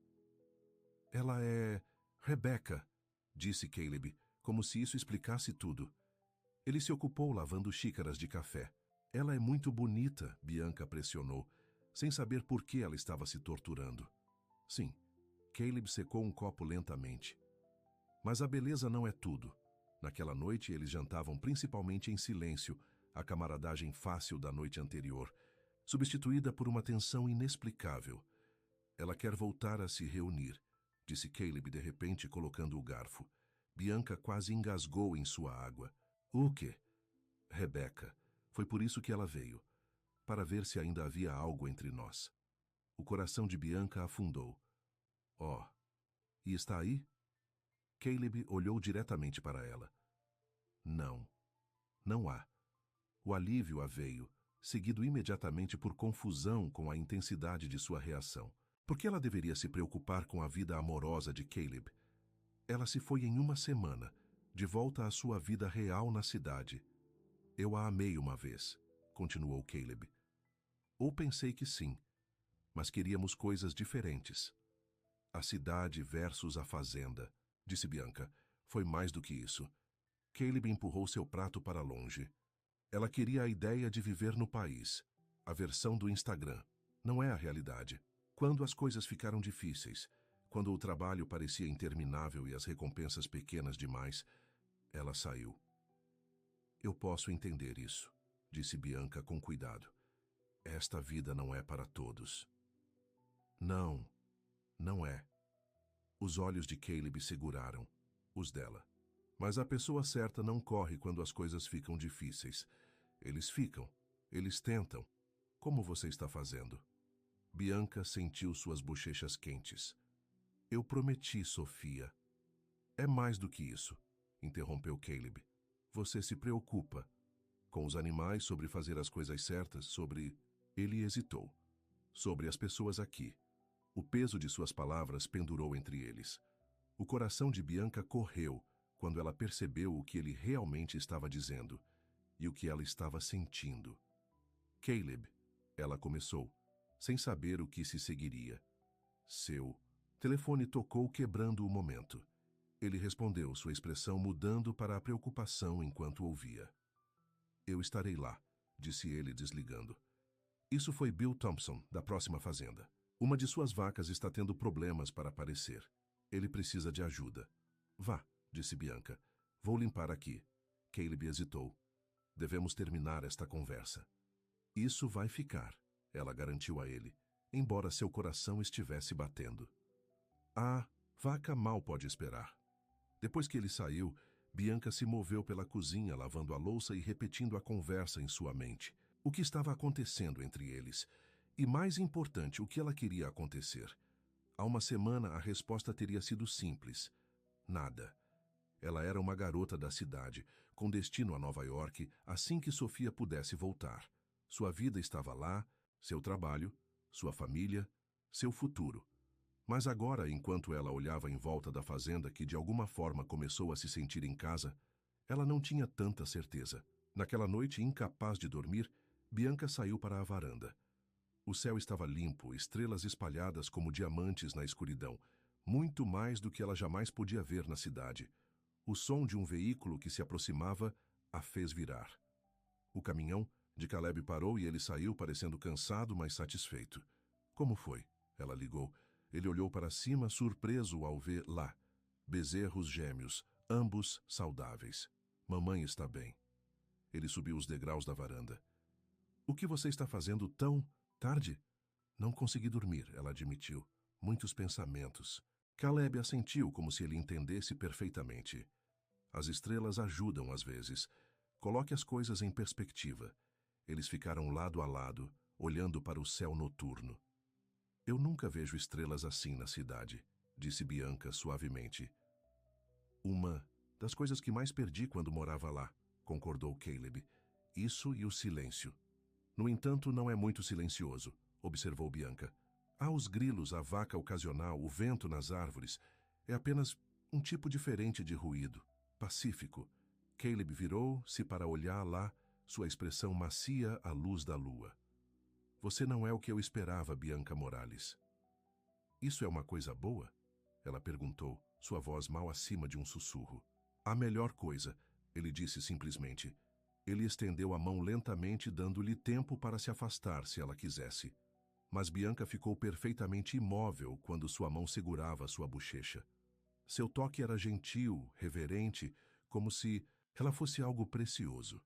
Ela é Rebecca, disse Caleb, como se isso explicasse tudo. Ele se ocupou lavando xícaras de café. Ela é muito bonita, Bianca pressionou, sem saber por que ela estava se torturando. Sim, Caleb secou um copo lentamente. Mas a beleza não é tudo. Naquela noite eles jantavam principalmente em silêncio, a camaradagem fácil da noite anterior, substituída por uma tensão inexplicável. Ela quer voltar a se reunir, disse Caleb de repente, colocando o garfo. Bianca quase engasgou em sua água. O quê? Rebeca. Foi por isso que ela veio, para ver se ainda havia algo entre nós. O coração de Bianca afundou. Oh, e está aí? Caleb olhou diretamente para ela. Não, não há. O alívio a veio, seguido imediatamente por confusão com a intensidade de sua reação. Por que ela deveria se preocupar com a vida amorosa de Caleb? Ela se foi em uma semana, de volta à sua vida real na cidade. Eu a amei uma vez, continuou Caleb. Ou pensei que sim, mas queríamos coisas diferentes. A cidade versus a fazenda, disse Bianca. Foi mais do que isso. Caleb empurrou seu prato para longe. Ela queria a ideia de viver no país, a versão do Instagram. Não é a realidade. Quando as coisas ficaram difíceis, quando o trabalho parecia interminável e as recompensas pequenas demais, ela saiu. Eu posso entender isso, disse Bianca com cuidado. Esta vida não é para todos. Não, não é. Os olhos de Caleb seguraram os dela. Mas a pessoa certa não corre quando as coisas ficam difíceis. Eles ficam, eles tentam. Como você está fazendo? Bianca sentiu suas bochechas quentes. Eu prometi, Sofia. É mais do que isso, interrompeu Caleb. Você se preocupa com os animais, sobre fazer as coisas certas, sobre... Ele hesitou. Sobre as pessoas aqui. O peso de suas palavras pendurou entre eles. O coração de Bianca correu quando ela percebeu o que ele realmente estava dizendo e o que ela estava sentindo. Caleb, ela começou, sem saber o que se seguiria. Seu telefone tocou, quebrando o momento. Ele respondeu, sua expressão mudando para a preocupação enquanto ouvia. Eu estarei lá, disse ele, desligando. Isso foi Bill Thompson, da próxima fazenda. Uma de suas vacas está tendo problemas para aparecer. Ele precisa de ajuda. Vá, disse Bianca. Vou limpar aqui. Caleb hesitou. Devemos terminar esta conversa. Isso vai ficar, ela garantiu a ele, embora seu coração estivesse batendo. A vaca mal pode esperar. Depois que ele saiu, Bianca se moveu pela cozinha, lavando a louça e repetindo a conversa em sua mente. O que estava acontecendo entre eles? E, mais importante, o que ela queria acontecer? Há uma semana, a resposta teria sido simples. Nada. Ela era uma garota da cidade, com destino a Nova York, assim que Sofia pudesse voltar. Sua vida estava lá, seu trabalho, sua família, seu futuro. Mas agora, enquanto ela olhava em volta da fazenda, que de alguma forma começou a se sentir em casa, ela não tinha tanta certeza. Naquela noite, incapaz de dormir, Bianca saiu para a varanda. O céu estava limpo, estrelas espalhadas como diamantes na escuridão, muito mais do que ela jamais podia ver na cidade. O som de um veículo que se aproximava a fez virar. O caminhão de Caleb parou e ele saiu parecendo cansado, mas satisfeito. Como foi? Ela ligou. Ele olhou para cima, surpreso ao ver lá bezerros gêmeos, ambos saudáveis. Mamãe está bem. Ele subiu os degraus da varanda. O que você está fazendo tão tarde? Não consegui dormir, ela admitiu. Muitos pensamentos. Caleb assentiu como se ele entendesse perfeitamente. As estrelas ajudam às vezes. Coloque as coisas em perspectiva. Eles ficaram lado a lado, olhando para o céu noturno. Eu nunca vejo estrelas assim na cidade, disse Bianca suavemente. Uma das coisas que mais perdi quando morava lá, concordou Caleb. Isso e o silêncio. No entanto, não é muito silencioso, observou Bianca. Há os grilos, a vaca ocasional, o vento nas árvores. É apenas um tipo diferente de ruído, pacífico. Caleb virou-se para olhar lá, sua expressão macia à luz da lua. Você não é o que eu esperava, Bianca Morales. Isso é uma coisa boa? Ela perguntou, sua voz mal acima de um sussurro. A melhor coisa, ele disse simplesmente. Ele estendeu a mão lentamente, dando-lhe tempo para se afastar se ela quisesse. Mas Bianca ficou perfeitamente imóvel quando sua mão segurava sua bochecha. Seu toque era gentil, reverente, como se ela fosse algo precioso.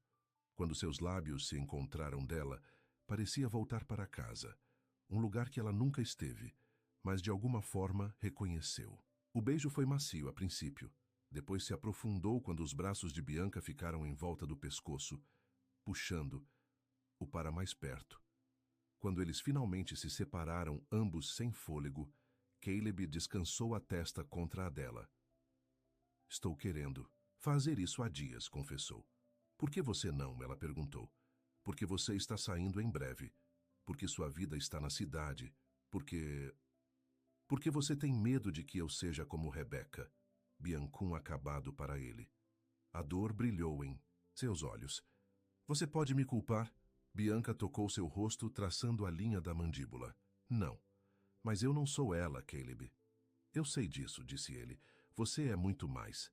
Quando seus lábios se encontraram dela, parecia voltar para casa, um lugar que ela nunca esteve, mas de alguma forma reconheceu. O beijo foi macio a princípio, depois se aprofundou quando os braços de Bianca ficaram em volta do pescoço, puxando-o para mais perto. Quando eles finalmente se separaram, ambos sem fôlego, Caleb descansou a testa contra a dela. Estou querendo fazer isso há dias, confessou. Por que você não? Ela perguntou. Porque você está saindo em breve. Porque sua vida está na cidade. Porque você tem medo de que eu seja como Rebecca. Biancum acabado para ele. A dor brilhou em seus olhos. Você pode me culpar? Bianca tocou seu rosto, traçando a linha da mandíbula. Não. Mas eu não sou ela, Caleb. Eu sei disso, disse ele. Você é muito mais.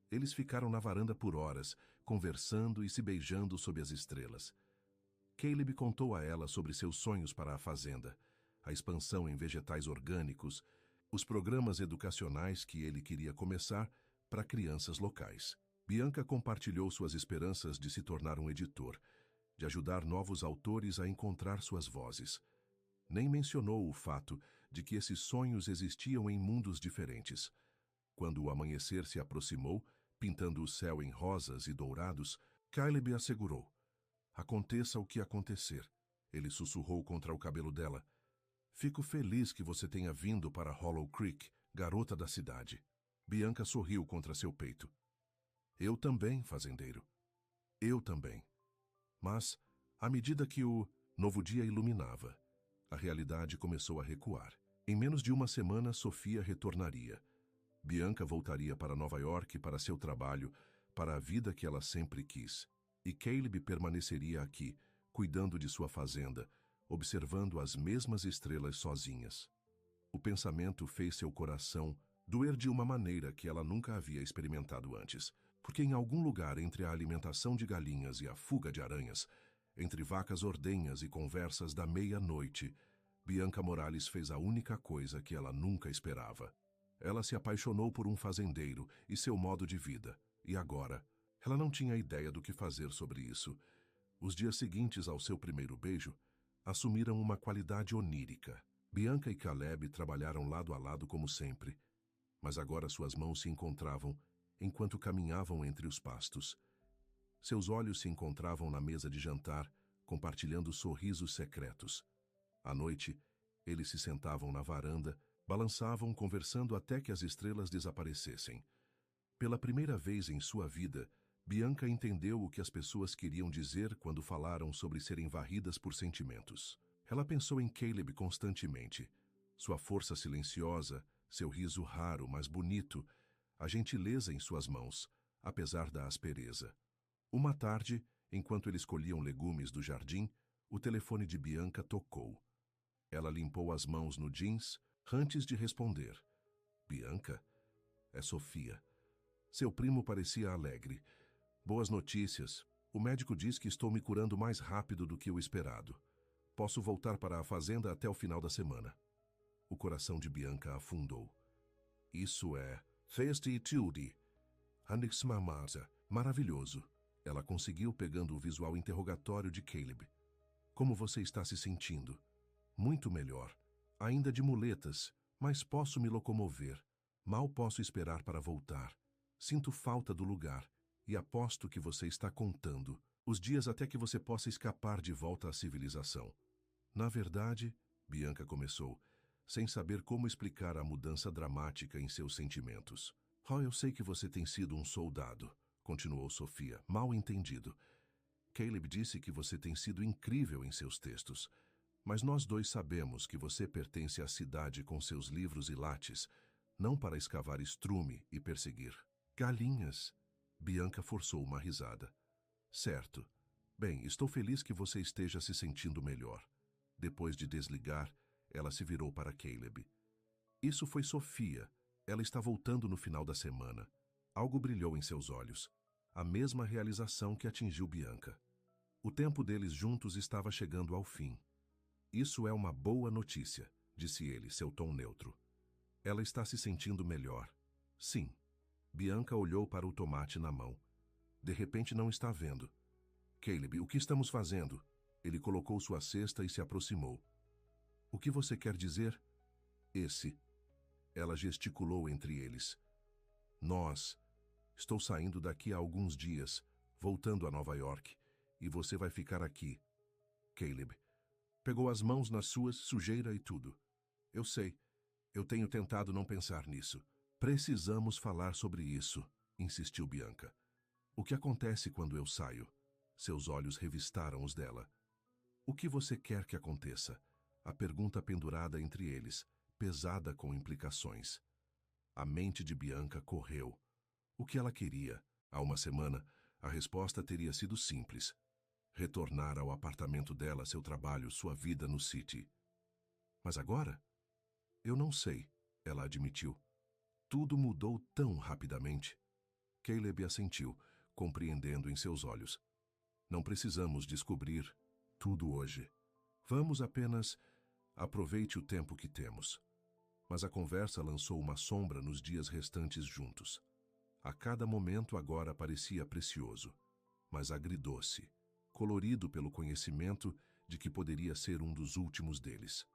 Eles ficaram na varanda por horas, conversando e se beijando sob as estrelas. Caleb contou a ela sobre seus sonhos para a fazenda, a expansão em vegetais orgânicos, os programas educacionais que ele queria começar para crianças locais. Bianca compartilhou suas esperanças de se tornar um editor, de ajudar novos autores a encontrar suas vozes. Nem mencionou o fato de que esses sonhos existiam em mundos diferentes. Quando o amanhecer se aproximou, pintando o céu em rosas e dourados, Caleb assegurou. Aconteça o que acontecer. Ele sussurrou contra o cabelo dela. Fico feliz que você tenha vindo para Hollow Creek, garota da cidade. Bianca sorriu contra seu peito. Eu também, fazendeiro. Eu também. Mas, à medida que o novo dia iluminava, a realidade começou a recuar. Em menos de uma semana, Sofia retornaria. Bianca voltaria para Nova York para seu trabalho, para a vida que ela sempre quis. E Caleb permaneceria aqui, cuidando de sua fazenda, observando as mesmas estrelas sozinhas. O pensamento fez seu coração doer de uma maneira que ela nunca havia experimentado antes, porque em algum lugar entre a alimentação de galinhas e a fuga de aranhas, entre vacas ordenhas e conversas da meia-noite, Bianca Morales fez a única coisa que ela nunca esperava. Ela se apaixonou por um fazendeiro e seu modo de vida, e agora, ela não tinha ideia do que fazer sobre isso. Os dias seguintes ao seu primeiro beijo assumiram uma qualidade onírica. Bianca e Caleb trabalharam lado a lado como sempre, mas agora suas mãos se encontravam enquanto caminhavam entre os pastos. Seus olhos se encontravam na mesa de jantar, compartilhando sorrisos secretos. À noite, eles se sentavam na varanda, balançavam, conversando até que as estrelas desaparecessem. Pela primeira vez em sua vida, Bianca entendeu o que as pessoas queriam dizer quando falaram sobre serem varridas por sentimentos. Ela pensou em Caleb constantemente. Sua força silenciosa, seu riso raro, mas bonito, a gentileza em suas mãos, apesar da aspereza. Uma tarde, enquanto eles colhiam legumes do jardim, o telefone de Bianca tocou. Ela limpou as mãos no jeans antes de responder. Bianca? É Sofia. Seu primo parecia alegre. Boas notícias. O médico diz que estou me curando mais rápido do que o esperado. Posso voltar para a fazenda até o final da semana. O coração de Bianca afundou. Isso é Festi-Tude. Anixmamasa. Maravilhoso. Ela conseguiu pegando o visual interrogatório de Caleb. Como você está se sentindo? Muito melhor. Ainda de muletas, mas posso me locomover. Mal posso esperar para voltar. Sinto falta do lugar e aposto que você está contando os dias até que você possa escapar de volta à civilização. Na verdade, Bianca começou, sem saber como explicar a mudança dramática em seus sentimentos. Eu sei que você tem sido um soldado, continuou Sofia, mal entendido. Caleb disse que você tem sido incrível em seus textos, mas nós dois sabemos que você pertence à cidade com seus livros e lates, não para escavar estrume e perseguir galinhas. Bianca forçou uma risada. Certo. Bem, estou feliz que você esteja se sentindo melhor. Depois de desligar, ela se virou para Caleb. Isso foi Sofia. Ela está voltando no final da semana. Algo brilhou em seus olhos. A mesma realização que atingiu Bianca. O tempo deles juntos estava chegando ao fim. Isso é uma boa notícia, disse ele, seu tom neutro. Ela está se sentindo melhor. Sim. Bianca olhou para o tomate na mão. De repente não está vendo. Caleb, o que estamos fazendo? Ele colocou sua cesta e se aproximou. O que você quer dizer? Esse. Ela gesticulou entre eles. Nós. Estou saindo daqui há alguns dias, voltando a Nova York, e você vai ficar aqui. Caleb. Pegou as mãos nas suas, sujeira e tudo. Eu sei. Eu tenho tentado não pensar nisso. Precisamos falar sobre isso, insistiu Bianca. O que acontece quando eu saio? Seus olhos revistaram os dela. O que você quer que aconteça? A pergunta pendurada entre eles, pesada com implicações. A mente de Bianca correu. O que ela queria? Há uma semana, a resposta teria sido simples. Retornar ao apartamento dela, seu trabalho, sua vida no City. Mas agora? Eu não sei, ela admitiu. Tudo mudou tão rapidamente. Caleb assentiu, compreendendo em seus olhos. Não precisamos descobrir tudo hoje. Vamos apenas... Aproveite o tempo que temos. Mas a conversa lançou uma sombra nos dias restantes juntos. A cada momento agora parecia precioso, mas agridoce, colorido pelo conhecimento de que poderia ser um dos últimos deles.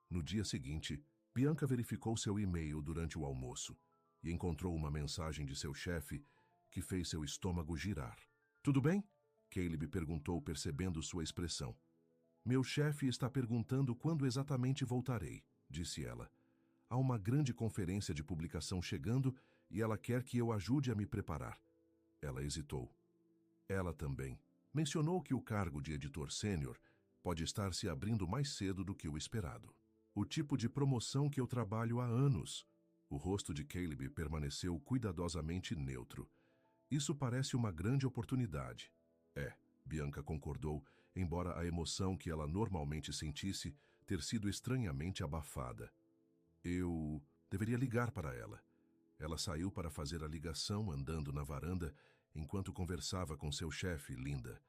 No dia seguinte, Bianca verificou seu e-mail durante o almoço e encontrou uma mensagem de seu chefe que fez seu estômago girar. Tudo bem? Caleb perguntou, percebendo sua expressão. Meu chefe está perguntando quando exatamente voltarei, disse ela. Há uma grande conferência de publicação chegando e ela quer que eu ajude a me preparar. Ela hesitou. Ela também mencionou que o cargo de editor sênior pode estar se abrindo mais cedo do que o esperado. O tipo de promoção que eu trabalho há anos. O rosto de Caleb permaneceu cuidadosamente neutro. Isso parece uma grande oportunidade. Bianca concordou, embora a emoção que ela normalmente sentisse ter sido estranhamente abafada. Eu deveria ligar para ela. Ela saiu para fazer a ligação andando na varanda enquanto conversava com seu chefe, Linda.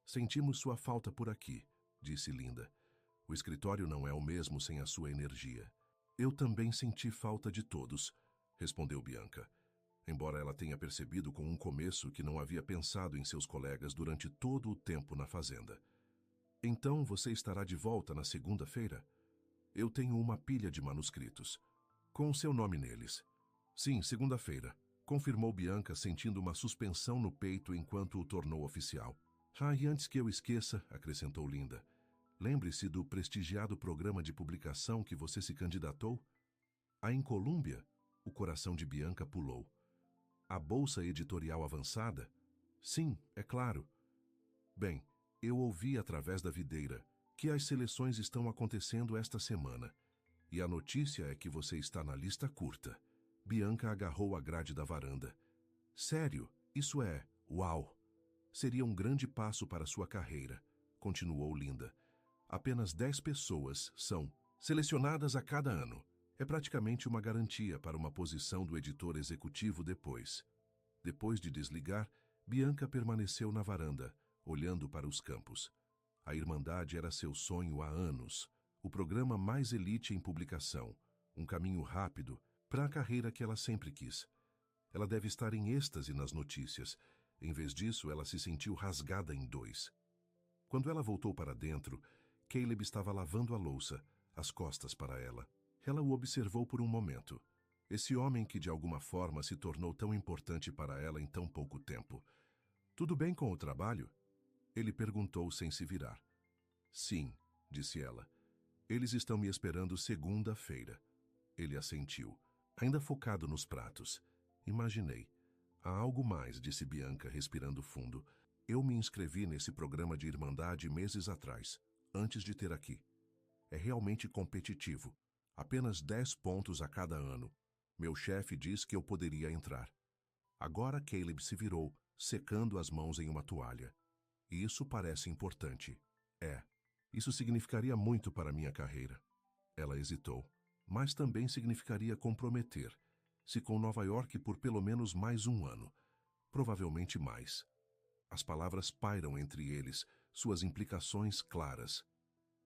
Sentimos sua falta por aqui, disse Linda. O escritório não é o mesmo sem a sua energia. Eu também senti falta de todos, respondeu Bianca. Embora ela tenha percebido com um começo que não havia pensado em seus colegas durante todo o tempo na fazenda. Então você estará de volta na segunda-feira? Eu tenho uma pilha de manuscritos, com seu nome neles. Sim, segunda-feira, confirmou Bianca, sentindo uma suspensão no peito enquanto o tornou oficial. E antes que eu esqueça, acrescentou Linda, lembre-se do prestigiado programa de publicação que você se candidatou? Em Colômbia? O coração de Bianca pulou. A bolsa editorial avançada? Sim, é claro. Bem, eu ouvi através da videira que as seleções estão acontecendo esta semana. E a notícia é que você está na lista curta. Bianca agarrou a grade da varanda. Sério, isso é, uau! Seria um grande passo para sua carreira, continuou Linda. Apenas 10 pessoas são selecionadas a cada ano. É praticamente uma garantia para uma posição do editor executivo depois. Depois de desligar, Bianca permaneceu na varanda, olhando para os campos. A Irmandade era seu sonho há anos, o programa mais elite em publicação, um caminho rápido para a carreira que ela sempre quis. Ela deve estar em êxtase nas notícias. Em vez disso, ela se sentiu rasgada em dois. Quando ela voltou para dentro, Caleb estava lavando a louça, as costas para ela. Ela o observou por um momento. Esse homem que de alguma forma se tornou tão importante para ela em tão pouco tempo. Tudo bem com o trabalho? Ele perguntou sem se virar. Sim, disse ela. Eles estão me esperando segunda-feira. Ele assentiu, ainda focado nos pratos. Imaginei. Há algo mais, disse Bianca, respirando fundo. Eu me inscrevi nesse programa de Irmandade meses atrás, antes de ter aqui. É realmente competitivo. Apenas 10 pontos a cada ano. Meu chefe diz que eu poderia entrar. Agora Caleb se virou, secando as mãos em uma toalha. E isso parece importante. Isso significaria muito para minha carreira. Ela hesitou. Mas também significaria comprometer, se com Nova York por pelo menos mais um ano. Provavelmente mais. As palavras pairam entre eles, suas implicações claras.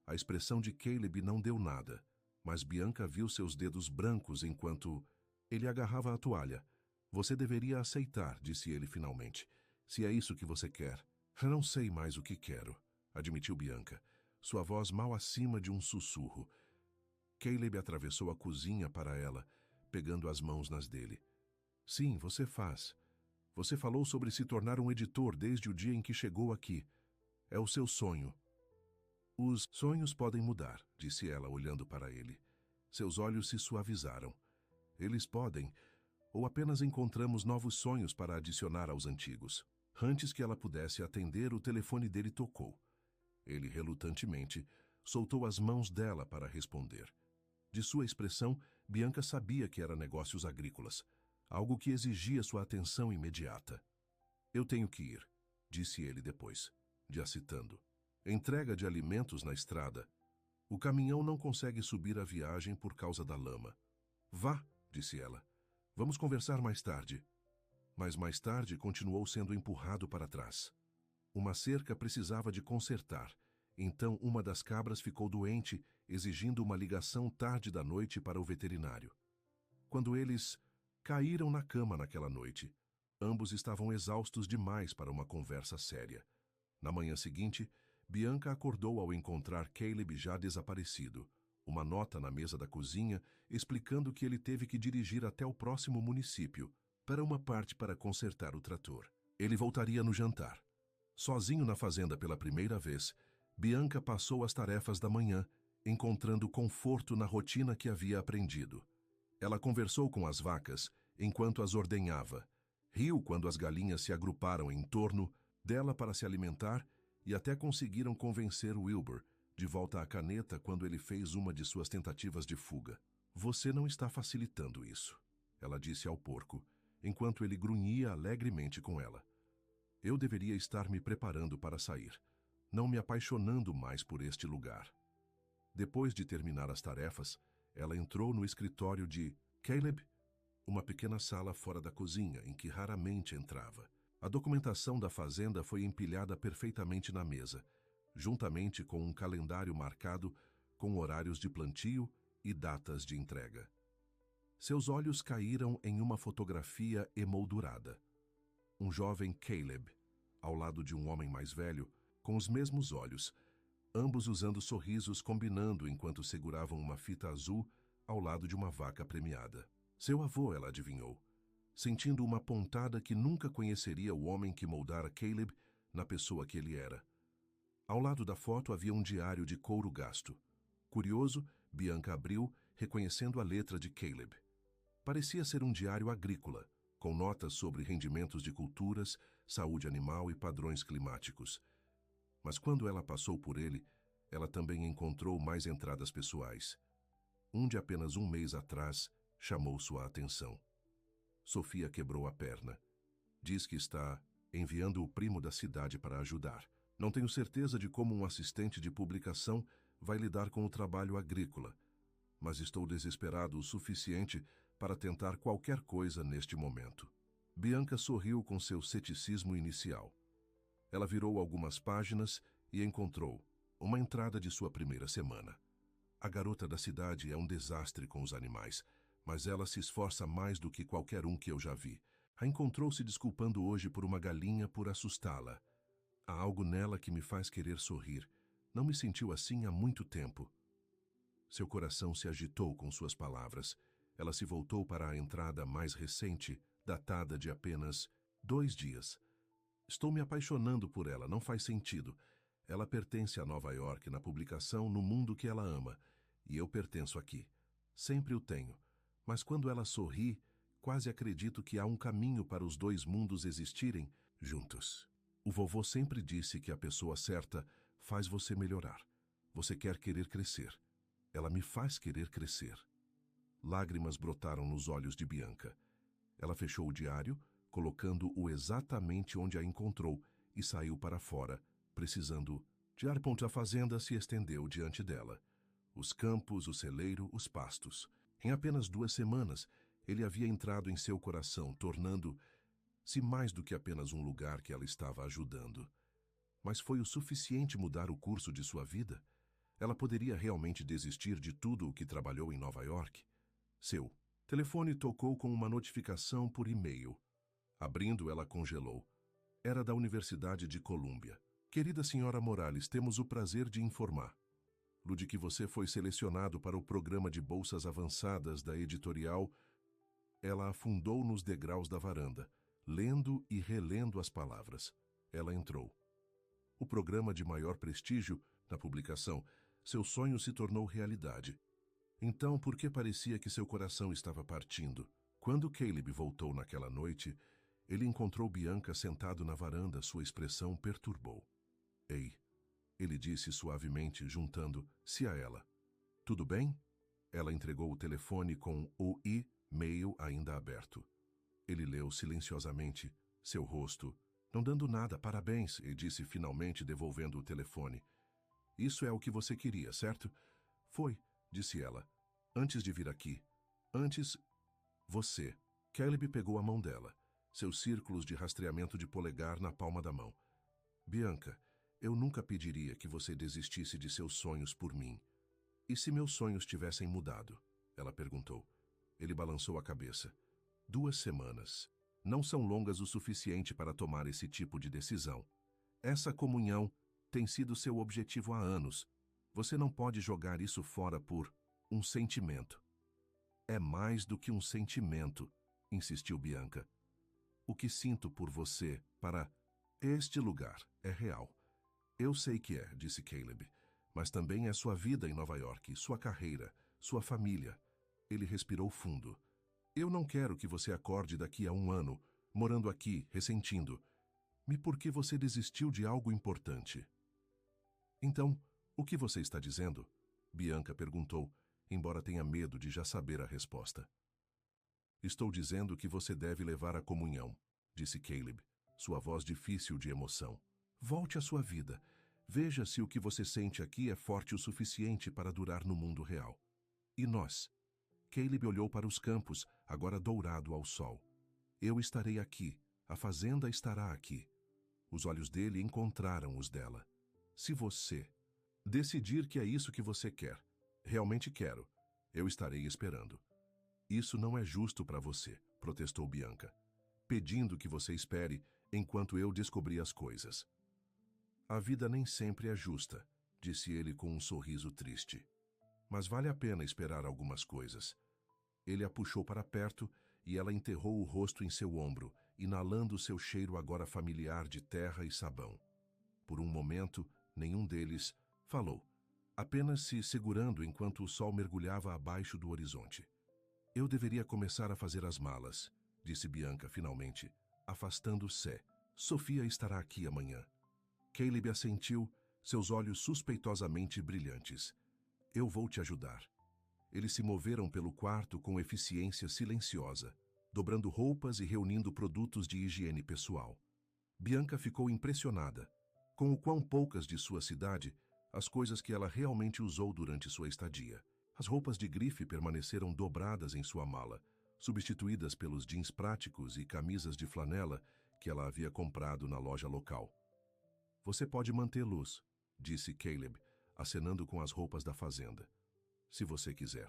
A expressão de Caleb não deu nada, mas Bianca viu seus dedos brancos enquanto ele agarrava a toalha. Você deveria aceitar, disse ele finalmente, se é isso que você quer. Não sei mais o que quero, admitiu Bianca, sua voz mal acima de um sussurro. Caleb atravessou a cozinha para ela, pegando as mãos nas dele. Sim, você faz. Você falou sobre se tornar um editor desde o dia em que chegou aqui. É o seu sonho. Os sonhos podem mudar, disse ela, olhando para ele. Seus olhos se suavizaram. Eles podem, ou apenas encontramos novos sonhos para adicionar aos antigos. Antes que ela pudesse atender, o telefone dele tocou. Ele, relutantemente, soltou as mãos dela para responder. De sua expressão, Bianca sabia que era negócios agrícolas, algo que exigia sua atenção imediata. Eu tenho que ir, disse ele depois, diacitando. Entrega de alimentos na estrada. O caminhão não consegue subir a viagem por causa da lama. Vá, disse ela. Vamos conversar mais tarde. Mas mais tarde continuou sendo empurrado para trás. Uma cerca precisava de consertar, então uma das cabras ficou doente, exigindo uma ligação tarde da noite para o veterinário. Quando eles caíram na cama naquela noite, ambos estavam exaustos demais para uma conversa séria. Na manhã seguinte, Bianca acordou ao encontrar Caleb já desaparecido. Uma nota na mesa da cozinha explicando que ele teve que dirigir até o próximo município, para uma parte para consertar o trator. Ele voltaria no jantar. Sozinho na fazenda pela primeira vez, Bianca passou as tarefas da manhã, encontrando conforto na rotina que havia aprendido. Ela conversou com as vacas enquanto as ordenhava, riu quando as galinhas se agruparam em torno dela para se alimentar e até conseguiram convencer Wilbur de volta à caneta quando ele fez uma de suas tentativas de fuga. Você não está facilitando isso, ela disse ao porco, enquanto ele grunhia alegremente com ela. Eu deveria estar me preparando para sair, não me apaixonando mais por este lugar. Depois de terminar as tarefas, ela entrou no escritório de Caleb, uma pequena sala fora da cozinha em que raramente entrava. A documentação da fazenda foi empilhada perfeitamente na mesa, juntamente com um calendário marcado com horários de plantio e datas de entrega. Seus olhos caíram em uma fotografia emoldurada. Um jovem Caleb, ao lado de um homem mais velho, com os mesmos olhos, ambos usando sorrisos combinando enquanto seguravam uma fita azul ao lado de uma vaca premiada. Seu avô, ela adivinhou, sentindo uma pontada que nunca conheceria o homem que moldara Caleb na pessoa que ele era. Ao lado da foto havia um diário de couro gasto. Curioso, Bianca abriu, reconhecendo a letra de Caleb. Parecia ser um diário agrícola, com notas sobre rendimentos de culturas, saúde animal e padrões climáticos. Mas quando ela passou por ele, ela também encontrou mais entradas pessoais. Um de apenas um mês atrás chamou sua atenção. Sofia quebrou a perna. Diz que está enviando o primo da cidade para ajudar. Não tenho certeza de como um assistente de publicação vai lidar com o trabalho agrícola, mas estou desesperado o suficiente para tentar qualquer coisa neste momento. Bianca sorriu com seu ceticismo inicial. Ela virou algumas páginas e encontrou uma entrada de sua primeira semana. A garota da cidade é um desastre com os animais, mas ela se esforça mais do que qualquer um que eu já vi. A encontrou se desculpando hoje por uma galinha por assustá-la. Há algo nela que me faz querer sorrir. Não me sentiu assim há muito tempo. Seu coração se agitou com suas palavras. Ela se voltou para a entrada mais recente, datada de apenas 2 dias. Estou me apaixonando por ela, não faz sentido. Ela pertence a Nova York na publicação No Mundo que ela ama, e eu pertenço aqui. Sempre o tenho. Mas quando ela sorri, quase acredito que há um caminho para os 2 mundos existirem juntos. O vovô sempre disse que a pessoa certa faz você melhorar. Você quer querer crescer. Ela me faz querer crescer. Lágrimas brotaram nos olhos de Bianca. Ela fechou o diário, colocando-o exatamente onde a encontrou, e saiu para fora, precisando de ar. A fazenda se estendeu diante dela. Os campos, o celeiro, os pastos. Em apenas 2 semanas, ele havia entrado em seu coração, tornando-se mais do que apenas um lugar que ela estava ajudando. Mas foi o suficiente mudar o curso de sua vida? Ela poderia realmente desistir de tudo o que trabalhou em Nova York? Seu telefone tocou com uma notificação por e-mail. Abrindo, ela congelou. Era da Universidade de Colômbia. Querida senhora Morales, temos o prazer de informar de que você foi selecionado para o programa de bolsas avançadas da editorial. Ela afundou nos degraus da varanda, lendo e relendo as palavras. Ela entrou. O programa de maior prestígio, na publicação, seu sonho se tornou realidade. Então, por que parecia que seu coração estava partindo? Quando Caleb voltou naquela noite, ele encontrou Bianca sentado na varanda. Sua expressão perturbou. Ei, ele disse suavemente, juntando-se a ela. Tudo bem? Ela entregou o telefone com o e-mail ainda aberto. Ele leu silenciosamente seu rosto. Não dando nada, parabéns, e disse finalmente, devolvendo o telefone. Isso é o que você queria, certo? Foi, disse ela. Antes de vir aqui. Antes... Você. Caleb pegou a mão dela, seus círculos de rastreamento de polegar na palma da mão. Bianca, eu nunca pediria que você desistisse de seus sonhos por mim. E se meus sonhos tivessem mudado? Ela perguntou. Ele balançou a cabeça. 2 semanas. Não são longas o suficiente para tomar esse tipo de decisão. Essa comunhão tem sido seu objetivo há anos. Você não pode jogar isso fora por um sentimento. É mais do que um sentimento, insistiu Bianca. O que sinto por você para este lugar é real. Eu sei que é, disse Caleb, mas também é sua vida em Nova York, sua carreira, sua família. Ele respirou fundo. Eu não quero que você acorde daqui a 1 ano, morando aqui, ressentindo-me porque você desistiu de algo importante. Então, o que você está dizendo? Bianca perguntou, embora tenha medo de já saber a resposta. Estou dizendo que você deve levar a comunhão, disse Caleb, sua voz difícil de emoção. Volte à sua vida. Veja se o que você sente aqui é forte o suficiente para durar no mundo real. E nós? Caleb olhou para os campos, agora dourado ao sol. Eu estarei aqui. A fazenda estará aqui. Os olhos dele encontraram os dela. Se você decidir que é isso que você quer, realmente quero, eu estarei esperando. Isso não é justo para você, protestou Bianca, pedindo que você espere enquanto eu descobrir as coisas. A vida nem sempre é justa, disse ele com um sorriso triste. Mas vale a pena esperar algumas coisas. Ele a puxou para perto e ela enterrou o rosto em seu ombro, inalando seu cheiro agora familiar de terra e sabão. Por um momento, nenhum deles falou, apenas se segurando enquanto o sol mergulhava abaixo do horizonte. Eu deveria começar a fazer as malas, disse Bianca finalmente, afastando-se. Sofia estará aqui amanhã. Caleb assentiu, seus olhos suspeitosamente brilhantes. Eu vou te ajudar. Eles se moveram pelo quarto com eficiência silenciosa, dobrando roupas e reunindo produtos de higiene pessoal. Bianca ficou impressionada com o quão poucas de sua cidade, as coisas que ela realmente usou durante sua estadia. As roupas de grife permaneceram dobradas em sua mala, substituídas pelos jeans práticos e camisas de flanela que ela havia comprado na loja local. Você pode mantê-los, disse Caleb, acenando com as roupas da fazenda. Se você quiser.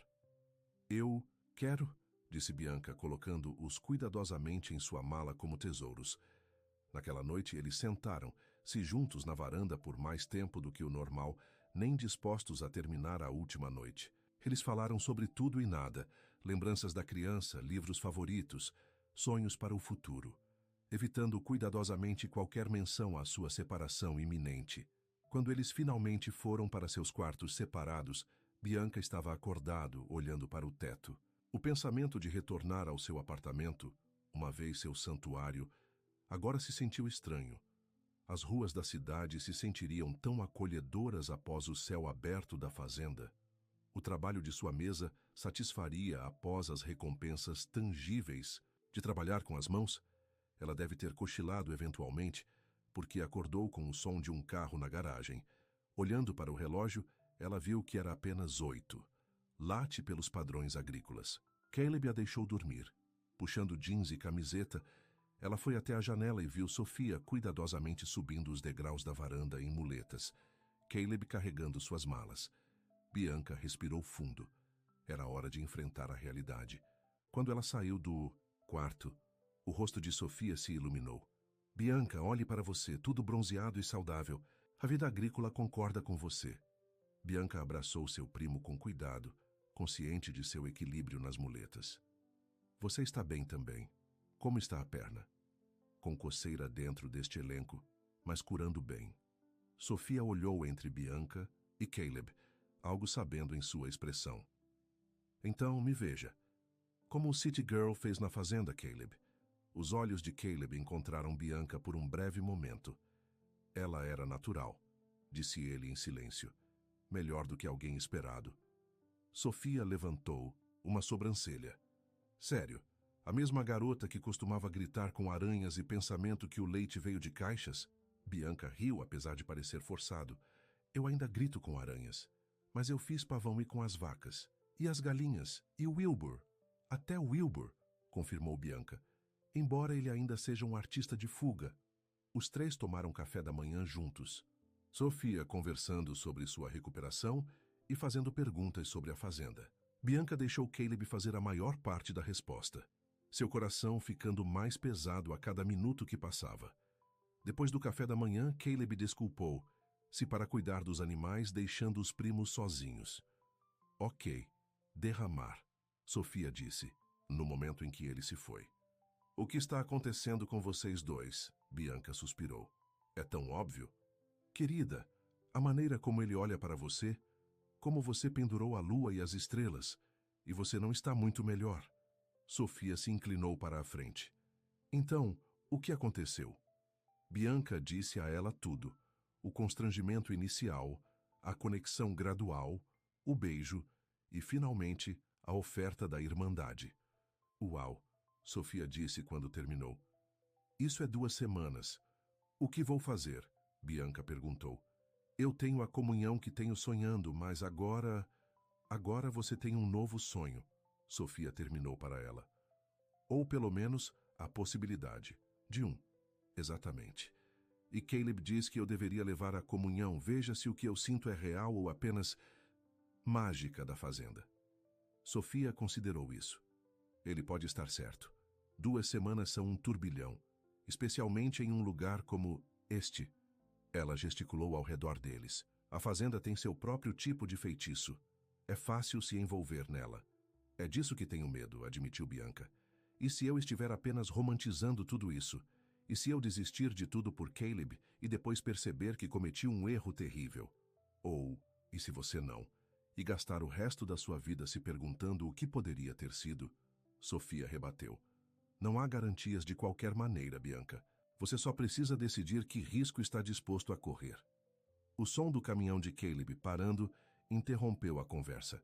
Eu quero, disse Bianca, colocando-os cuidadosamente em sua mala como tesouros. Naquela noite eles sentaram-se juntos na varanda por mais tempo do que o normal, nem dispostos a terminar a última noite. Eles falaram sobre tudo e nada, lembranças da criança, livros favoritos, sonhos para o futuro, evitando cuidadosamente qualquer menção à sua separação iminente. Quando eles finalmente foram para seus quartos separados, Bianca estava acordado, olhando para o teto. O pensamento de retornar ao seu apartamento, uma vez seu santuário, agora se sentiu estranho. As ruas da cidade se sentiriam tão acolhedoras após o céu aberto da fazenda. O trabalho de sua mesa satisfaria após as recompensas tangíveis de trabalhar com as mãos. Ela deve ter cochilado eventualmente, porque acordou com o som de um carro na garagem. Olhando para o relógio, ela viu que era apenas 8. Late pelos padrões agrícolas. Caleb a deixou dormir. Puxando jeans e camiseta, ela foi até a janela e viu Sofia cuidadosamente subindo os degraus da varanda em muletas, Caleb carregando suas malas. Bianca respirou fundo. Era hora de enfrentar a realidade. Quando ela saiu do quarto, o rosto de Sofia se iluminou. Bianca, olhe para você, tudo bronzeado e saudável. A vida agrícola concorda com você. Bianca abraçou seu primo com cuidado, consciente de seu equilíbrio nas muletas. Você está bem também. Como está a perna? Com coceira dentro deste elenco, mas curando bem. Sofia olhou entre Bianca e Caleb, algo sabendo em sua expressão. Então, me veja. Como o City Girl fez na fazenda, Caleb. Os olhos de Caleb encontraram Bianca por um breve momento. Ela era natural, disse ele em silêncio. Melhor do que alguém esperado. Sofia levantou uma sobrancelha. Sério, a mesma garota que costumava gritar com aranhas e pensamento que o leite veio de caixas? Bianca riu, apesar de parecer forçado. Eu ainda grito com aranhas. Mas eu fiz pavão e com as vacas. E as galinhas. E o Wilbur. Até o Wilbur, confirmou Bianca. Embora ele ainda seja um artista de fuga. Os três tomaram café da manhã juntos. Sofia conversando sobre sua recuperação e fazendo perguntas sobre a fazenda. Bianca deixou Caleb fazer a maior parte da resposta, seu coração ficando mais pesado a cada minuto que passava. Depois do café da manhã, Caleb desculpou-se para cuidar dos animais, deixando os primos sozinhos. Ok, derramar, Sofia disse, no momento em que ele se foi. O que está acontecendo com vocês dois? Bianca suspirou. É tão óbvio? Querida, a maneira como ele olha para você, como você pendurou a lua e as estrelas, e você não está muito melhor. Sofia se inclinou para a frente. Então, o que aconteceu? Bianca disse a ela tudo. O constrangimento inicial, a conexão gradual, o beijo e, finalmente, a oferta da irmandade. Uau, Sofia disse quando terminou. Isso é 2 semanas. O que vou fazer? Bianca perguntou. Eu tenho a comunhão que tenho sonhando, mas agora você tem um novo sonho, Sofia terminou para ela. Ou pelo menos a possibilidade de um. Exatamente. E Caleb diz que eu deveria levar a comunhão, veja se o que eu sinto é real ou apenas mágica da fazenda. Sofia considerou isso. Ele pode estar certo. 2 semanas são um turbilhão, especialmente em um lugar como este. Ela gesticulou ao redor deles. A fazenda tem seu próprio tipo de feitiço. É fácil se envolver nela. É disso que tenho medo, admitiu Bianca. E se eu estiver apenas romantizando tudo isso? E se eu desistir de tudo por Caleb e depois perceber que cometi um erro terrível? Ou, e se você não? E gastar o resto da sua vida se perguntando o que poderia ter sido? Sofia rebateu. Não há garantias de qualquer maneira, Bianca. Você só precisa decidir que risco está disposto a correr. O som do caminhão de Caleb parando interrompeu a conversa.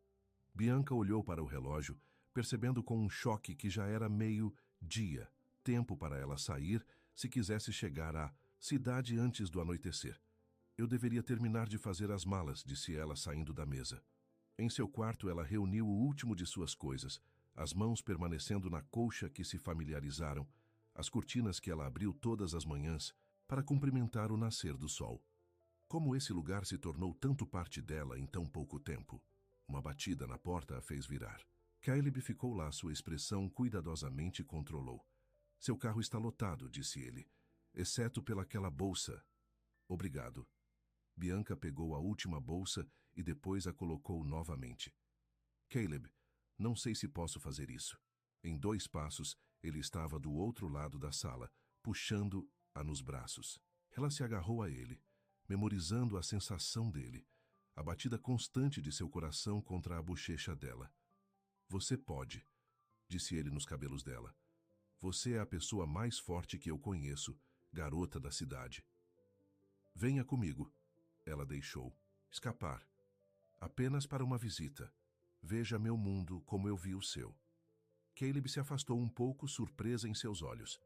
Bianca olhou para o relógio, percebendo com um choque que já era meio-dia, tempo para ela sair se quisesse chegar à cidade antes do anoitecer. Eu deveria terminar de fazer as malas, disse ela saindo da mesa. Em seu quarto, ela reuniu o último de suas coisas, as mãos permanecendo na colcha que se familiarizaram, as cortinas que ela abriu todas as manhãs para cumprimentar o nascer do sol. Como esse lugar se tornou tanto parte dela em tão pouco tempo? Uma batida na porta a fez virar. Caleb ficou lá, sua expressão cuidadosamente controlou. Seu carro está lotado, disse ele, exceto pelaquela bolsa. Obrigado. Bianca pegou a última bolsa e depois a colocou novamente. Caleb, não sei se posso fazer isso. Em 2 passos, ele estava do outro lado da sala, puxando-a nos braços. Ela se agarrou a ele, memorizando a sensação dele, a batida constante de seu coração contra a bochecha dela. Você pode, disse ele nos cabelos dela. Você é a pessoa mais forte que eu conheço, garota da cidade. Venha comigo. Ela deixou escapar. Apenas para uma visita. Veja meu mundo como eu vi o seu. Caleb se afastou um pouco, surpresa em seus olhos.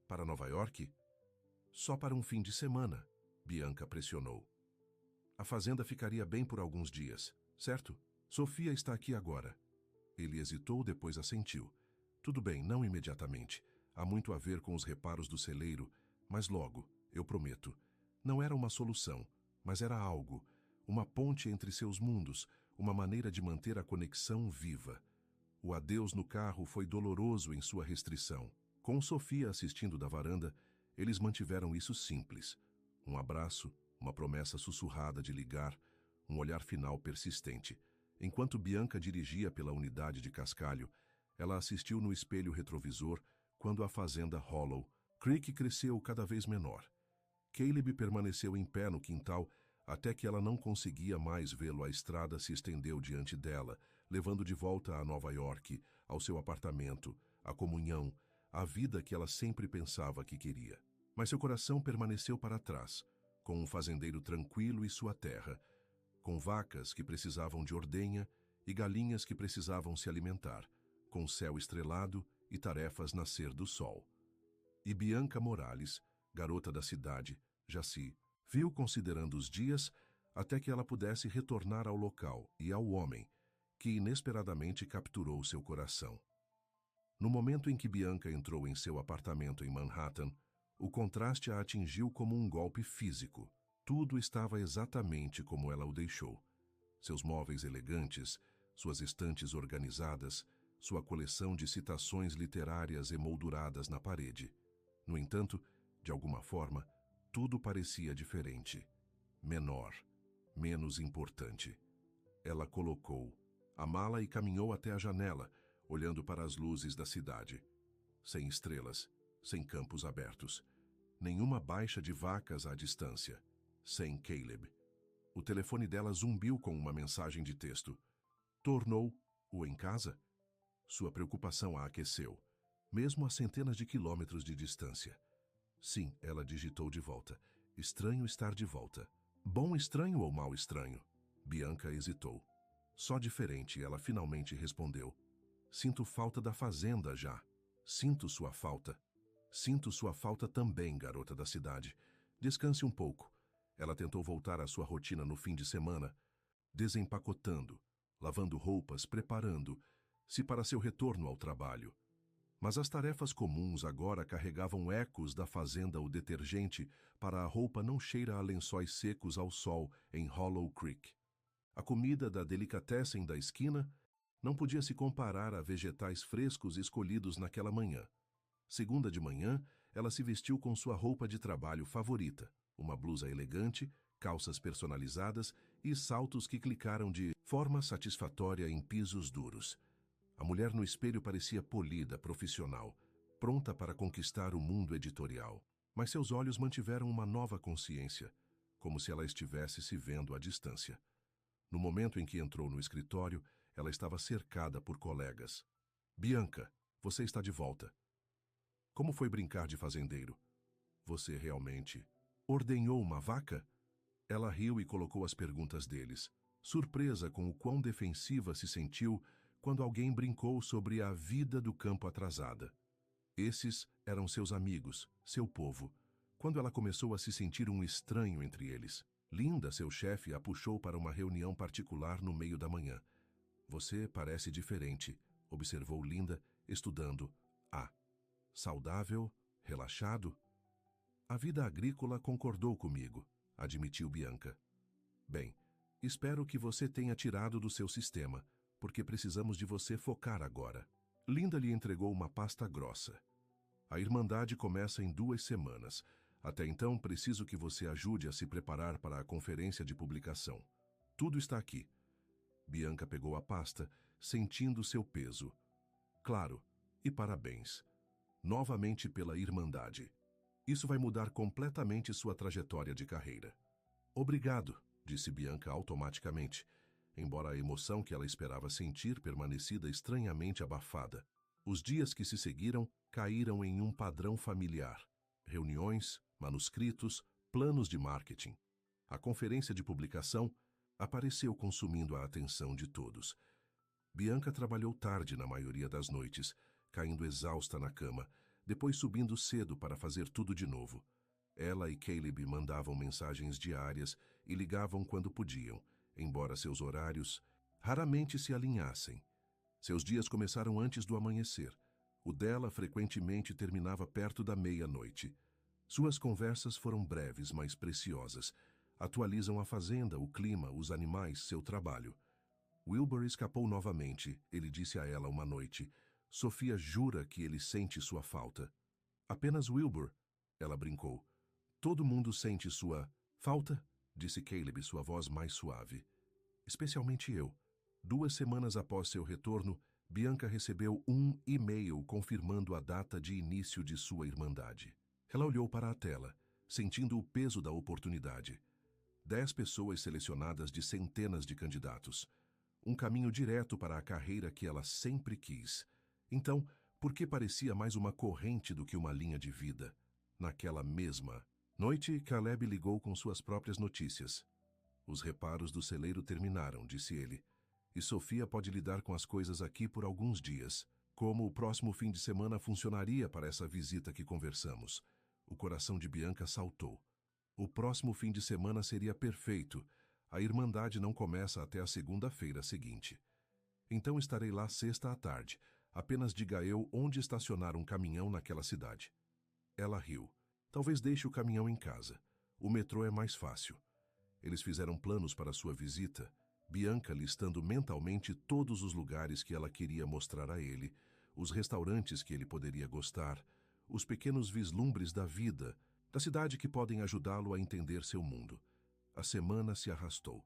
Para Nova York? Só para um fim de semana, Bianca pressionou. A fazenda ficaria bem por alguns dias, certo? Sofia está aqui agora. Ele hesitou, depois assentiu. Tudo bem, não imediatamente. Há muito a ver com os reparos do celeiro, mas logo, eu prometo. Não era uma solução, mas era algo, uma ponte entre seus mundos, uma maneira de manter a conexão viva. O adeus no carro foi doloroso em sua restrição. Com Sofia assistindo da varanda, Eles mantiveram isso simples. Um abraço, uma promessa sussurrada de ligar, um olhar final persistente. Enquanto Bianca dirigia pela unidade de cascalho, ela assistiu no espelho retrovisor quando a fazenda Hollow Creek cresceu cada vez menor. Caleb permaneceu em pé no quintal até que ela não conseguia mais vê-lo. A estrada se estendeu diante dela, levando de volta a Nova York, ao seu apartamento, a comunhão, a vida que ela sempre pensava que queria. Mas seu coração permaneceu para trás, com um fazendeiro tranquilo e sua terra, com vacas que precisavam de ordenha e galinhas que precisavam se alimentar, com céu estrelado e tarefas nascer do sol. E Bianca Morales, garota da cidade, já se viu considerando os dias até que ela pudesse retornar ao local e ao homem que inesperadamente capturou seu coração. No momento em que Bianca entrou em seu apartamento em Manhattan, o contraste a atingiu como um golpe físico. Tudo estava exatamente como ela o deixou. Seus móveis elegantes, suas estantes organizadas, sua coleção de citações literárias emolduradas na parede. No entanto, de alguma forma, tudo parecia diferente, menor, menos importante. Ela colocou a mala e caminhou até a janela, olhando para as luzes da cidade. Sem estrelas, sem campos abertos, nenhuma baixa de vacas à distância, sem Caleb. O telefone dela zumbiu com uma mensagem de texto. Tornou-o em casa? Sua preocupação a aqueceu, mesmo a centenas de quilômetros de distância. Sim, ela digitou de volta. Estranho estar de volta. Bom estranho ou mau estranho? Bianca hesitou. Só diferente, ela finalmente respondeu. Sinto falta da fazenda já. Sinto sua falta. Sinto sua falta também, garota da cidade. Descanse um pouco. Ela tentou voltar à sua rotina no fim de semana, desempacotando, lavando roupas, preparando-se para seu retorno ao trabalho. Mas as tarefas comuns agora carregavam ecos da fazenda. O detergente para a roupa não cheira a lençóis secos ao sol em Hollow Creek. A comida da delicatessen da esquina não podia se comparar a vegetais frescos escolhidos naquela manhã. Segunda de manhã, ela se vestiu com sua roupa de trabalho favorita, uma blusa elegante, calças personalizadas e saltos que clicaram de forma satisfatória em pisos duros. A mulher no espelho parecia polida, profissional, pronta para conquistar o mundo editorial. Mas seus olhos mantiveram uma nova consciência, como se ela estivesse se vendo à distância. No momento em que entrou no escritório, ela estava cercada por colegas. Bianca, você está de volta. Como foi brincar de fazendeiro? Você realmente ordenhou uma vaca? Ela riu e colocou as perguntas deles, surpresa com o quão defensiva se sentiu quando alguém brincou sobre a vida do campo atrasada. Esses eram seus amigos, seu povo. Quando ela começou a se sentir um estranho entre eles, Linda, seu chefe, a puxou para uma reunião particular no meio da manhã. Você parece diferente, observou Linda, estudando. Saudável, relaxado? A vida agrícola concordou comigo, admitiu Bianca. Bem, espero que você tenha tirado do seu sistema, porque precisamos de você focar agora. Linda lhe entregou uma pasta grossa. A Irmandade começa em 2 semanas. Até então, preciso que você ajude a se preparar para a conferência de publicação. Tudo está aqui. Bianca pegou a pasta, sentindo seu peso. Claro, e parabéns. Novamente pela Irmandade. Isso vai mudar completamente sua trajetória de carreira. Obrigado, disse Bianca automaticamente, embora a emoção que ela esperava sentir permanecida estranhamente abafada. Os dias que se seguiram caíram em um padrão familiar. Reuniões, manuscritos, planos de marketing. A conferência de publicação apareceu consumindo a atenção de todos. Bianca trabalhou tarde na maioria das noites, caindo exausta na cama, depois subindo cedo para fazer tudo de novo. Ela e Caleb mandavam mensagens diárias e ligavam quando podiam, embora seus horários raramente se alinhassem. Seus dias começaram antes do amanhecer. O dela frequentemente terminava perto da meia-noite. Suas conversas foram breves, mas preciosas. Atualizam a fazenda, o clima, os animais, seu trabalho. Wilbur escapou novamente, ele disse a ela uma noite. Sofia jura que ele sente sua falta. Apenas Wilbur, Ela brincou. Todo mundo sente sua falta, disse Caleb, sua voz mais suave. Especialmente eu. 2 semanas após seu retorno, Bianca recebeu um e-mail confirmando a data de início de sua irmandade. Ela olhou para a tela, sentindo o peso da oportunidade. 10 pessoas selecionadas de centenas de candidatos. Um caminho direto para a carreira que ela sempre quis. Então, por que parecia mais uma corrente do que uma linha de vida? Naquela mesma noite, Caleb ligou com suas próprias notícias. Os reparos do celeiro terminaram, disse ele. E Sofia pode lidar com as coisas aqui por alguns dias. Como o próximo fim de semana funcionaria para essa visita que conversamos? O coração de Bianca saltou. O próximo fim de semana seria perfeito. A Irmandade não começa até a segunda-feira seguinte. Então estarei lá sexta à tarde. Apenas diga eu onde estacionar um caminhão naquela cidade. Ela riu. Talvez deixe o caminhão em casa. O metrô é mais fácil. Eles fizeram planos para sua visita, Bianca listando mentalmente todos os lugares que ela queria mostrar a ele, os restaurantes que ele poderia gostar, os pequenos vislumbres da vida, da cidade que podem ajudá-lo a entender seu mundo. A semana se arrastou.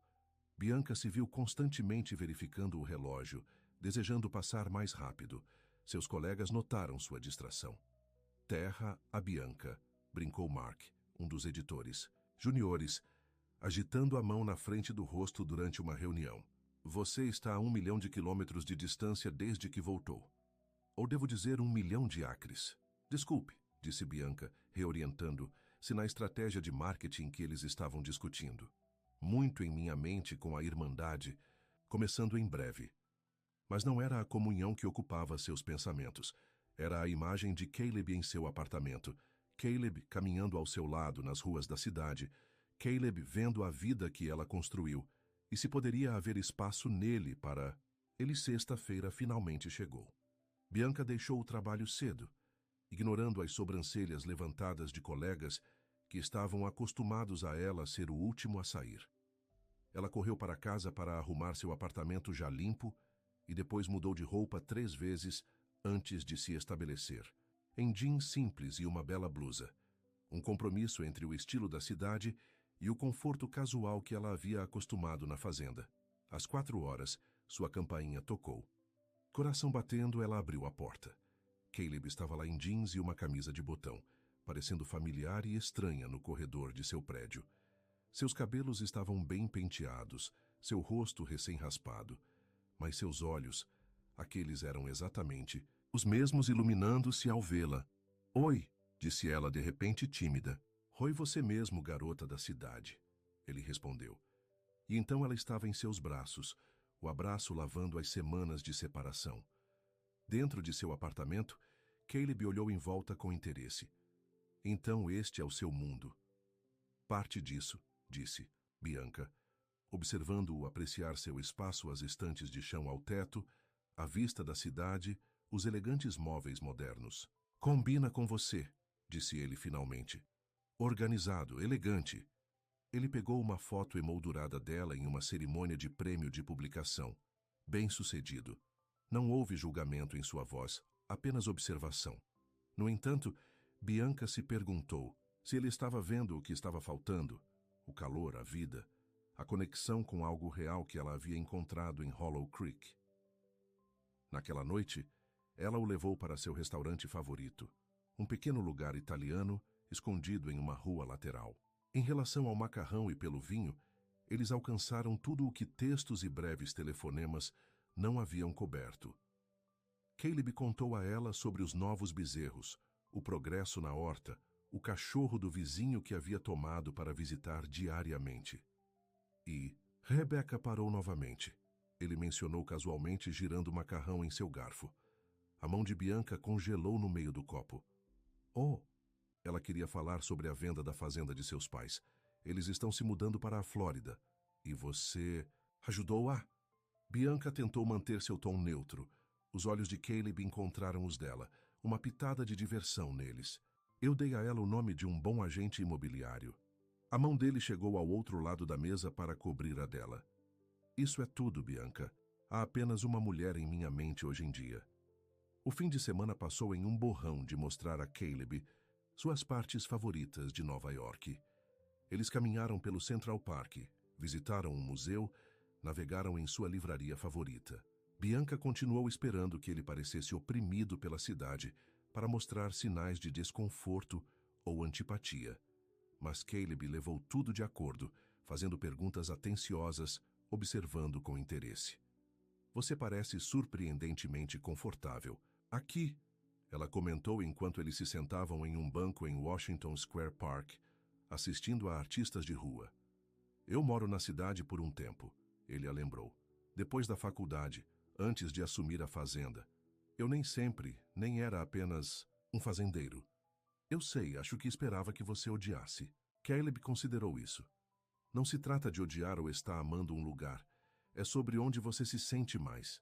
Bianca se viu constantemente verificando o relógio, desejando passar mais rápido. Seus colegas notaram sua distração. Terra a Bianca, brincou Mark, um dos editores. Juniores, agitando a mão na frente do rosto durante uma reunião. Você está a 1 milhão de quilômetros de distância desde que voltou. Ou devo dizer 1 milhão de acres. Desculpe, disse Bianca, reorientando-se na estratégia de marketing que eles estavam discutindo. Muito em minha mente com a Irmandade, começando em breve. Mas não era a comunhão que ocupava seus pensamentos. Era a imagem de Caleb em seu apartamento. Caleb caminhando ao seu lado nas ruas da cidade. Caleb vendo a vida que ela construiu. E se poderia haver espaço nele para... Ele sexta-feira finalmente chegou. Bianca deixou o trabalho cedo, ignorando as sobrancelhas levantadas de colegas que estavam acostumados a ela ser o último a sair. Ela correu para casa para arrumar seu apartamento já limpo e depois mudou de roupa 3 vezes antes de se estabelecer, em jeans simples e uma bela blusa. Um compromisso entre o estilo da cidade e o conforto casual que ela havia acostumado na fazenda. Às 4 horas, sua campainha tocou. Coração batendo, ela abriu a porta. Caleb estava lá em jeans e uma camisa de botão, parecendo familiar e estranha no corredor de seu prédio. Seus cabelos estavam bem penteados, seu rosto recém-raspado, mas seus olhos, aqueles eram exatamente os mesmos iluminando-se ao vê-la. Oi, disse ela de repente tímida. Oi você mesmo, garota da cidade, ele respondeu. E então ela estava em seus braços, o abraço lavando as semanas de separação. Dentro de seu apartamento, Caleb olhou em volta com interesse. Então este é o seu mundo. Parte disso, disse Bianca, observando-o apreciar seu espaço, as estantes de chão ao teto, a vista da cidade, os elegantes móveis modernos. Combina com você, disse ele finalmente. Organizado, elegante. Ele pegou uma foto emoldurada dela em uma cerimônia de prêmio de publicação. Bem-sucedido. Não houve julgamento em sua voz, apenas observação. No entanto, Bianca se perguntou se ele estava vendo o que estava faltando, o calor, a vida, a conexão com algo real que ela havia encontrado em Hollow Creek. Naquela noite, ela o levou para seu restaurante favorito, um pequeno lugar italiano escondido em uma rua lateral. Em relação ao macarrão e pelo vinho, eles alcançaram tudo o que textos e breves telefonemas não haviam coberto. Caleb contou a ela sobre os novos bezerros, o progresso na horta, o cachorro do vizinho que havia tomado para visitar diariamente. E Rebecca parou novamente. Ele mencionou casualmente girando o macarrão em seu garfo. A mão de Bianca congelou no meio do copo. Oh! Ela queria falar sobre a venda da fazenda de seus pais. Eles estão se mudando para a Flórida. E você ajudou-a? Bianca tentou manter seu tom neutro. Os olhos de Caleb encontraram os dela, uma pitada de diversão neles. Eu dei a ela o nome de um bom agente imobiliário. A mão dele chegou ao outro lado da mesa para cobrir a dela. Isso é tudo, Bianca. Há apenas uma mulher em minha mente hoje em dia. O fim de semana passou em um borrão de mostrar a Caleb suas partes favoritas de Nova York. Eles caminharam pelo Central Park, visitaram um museu, navegaram em sua livraria favorita. Bianca continuou esperando que ele parecesse oprimido pela cidade para mostrar sinais de desconforto ou antipatia. Mas Caleb levou tudo de acordo, fazendo perguntas atenciosas, observando com interesse. Você parece surpreendentemente confortável. Aqui, ela comentou enquanto eles se sentavam em um banco em Washington Square Park, assistindo a artistas de rua. Eu moro na cidade por um tempo, ele a lembrou. Depois da faculdade, antes de assumir a fazenda. Eu nem era apenas um fazendeiro. Eu sei, acho que esperava que você odiasse. Caleb considerou isso. Não se trata de odiar ou estar amando um lugar. É sobre onde você se sente mais.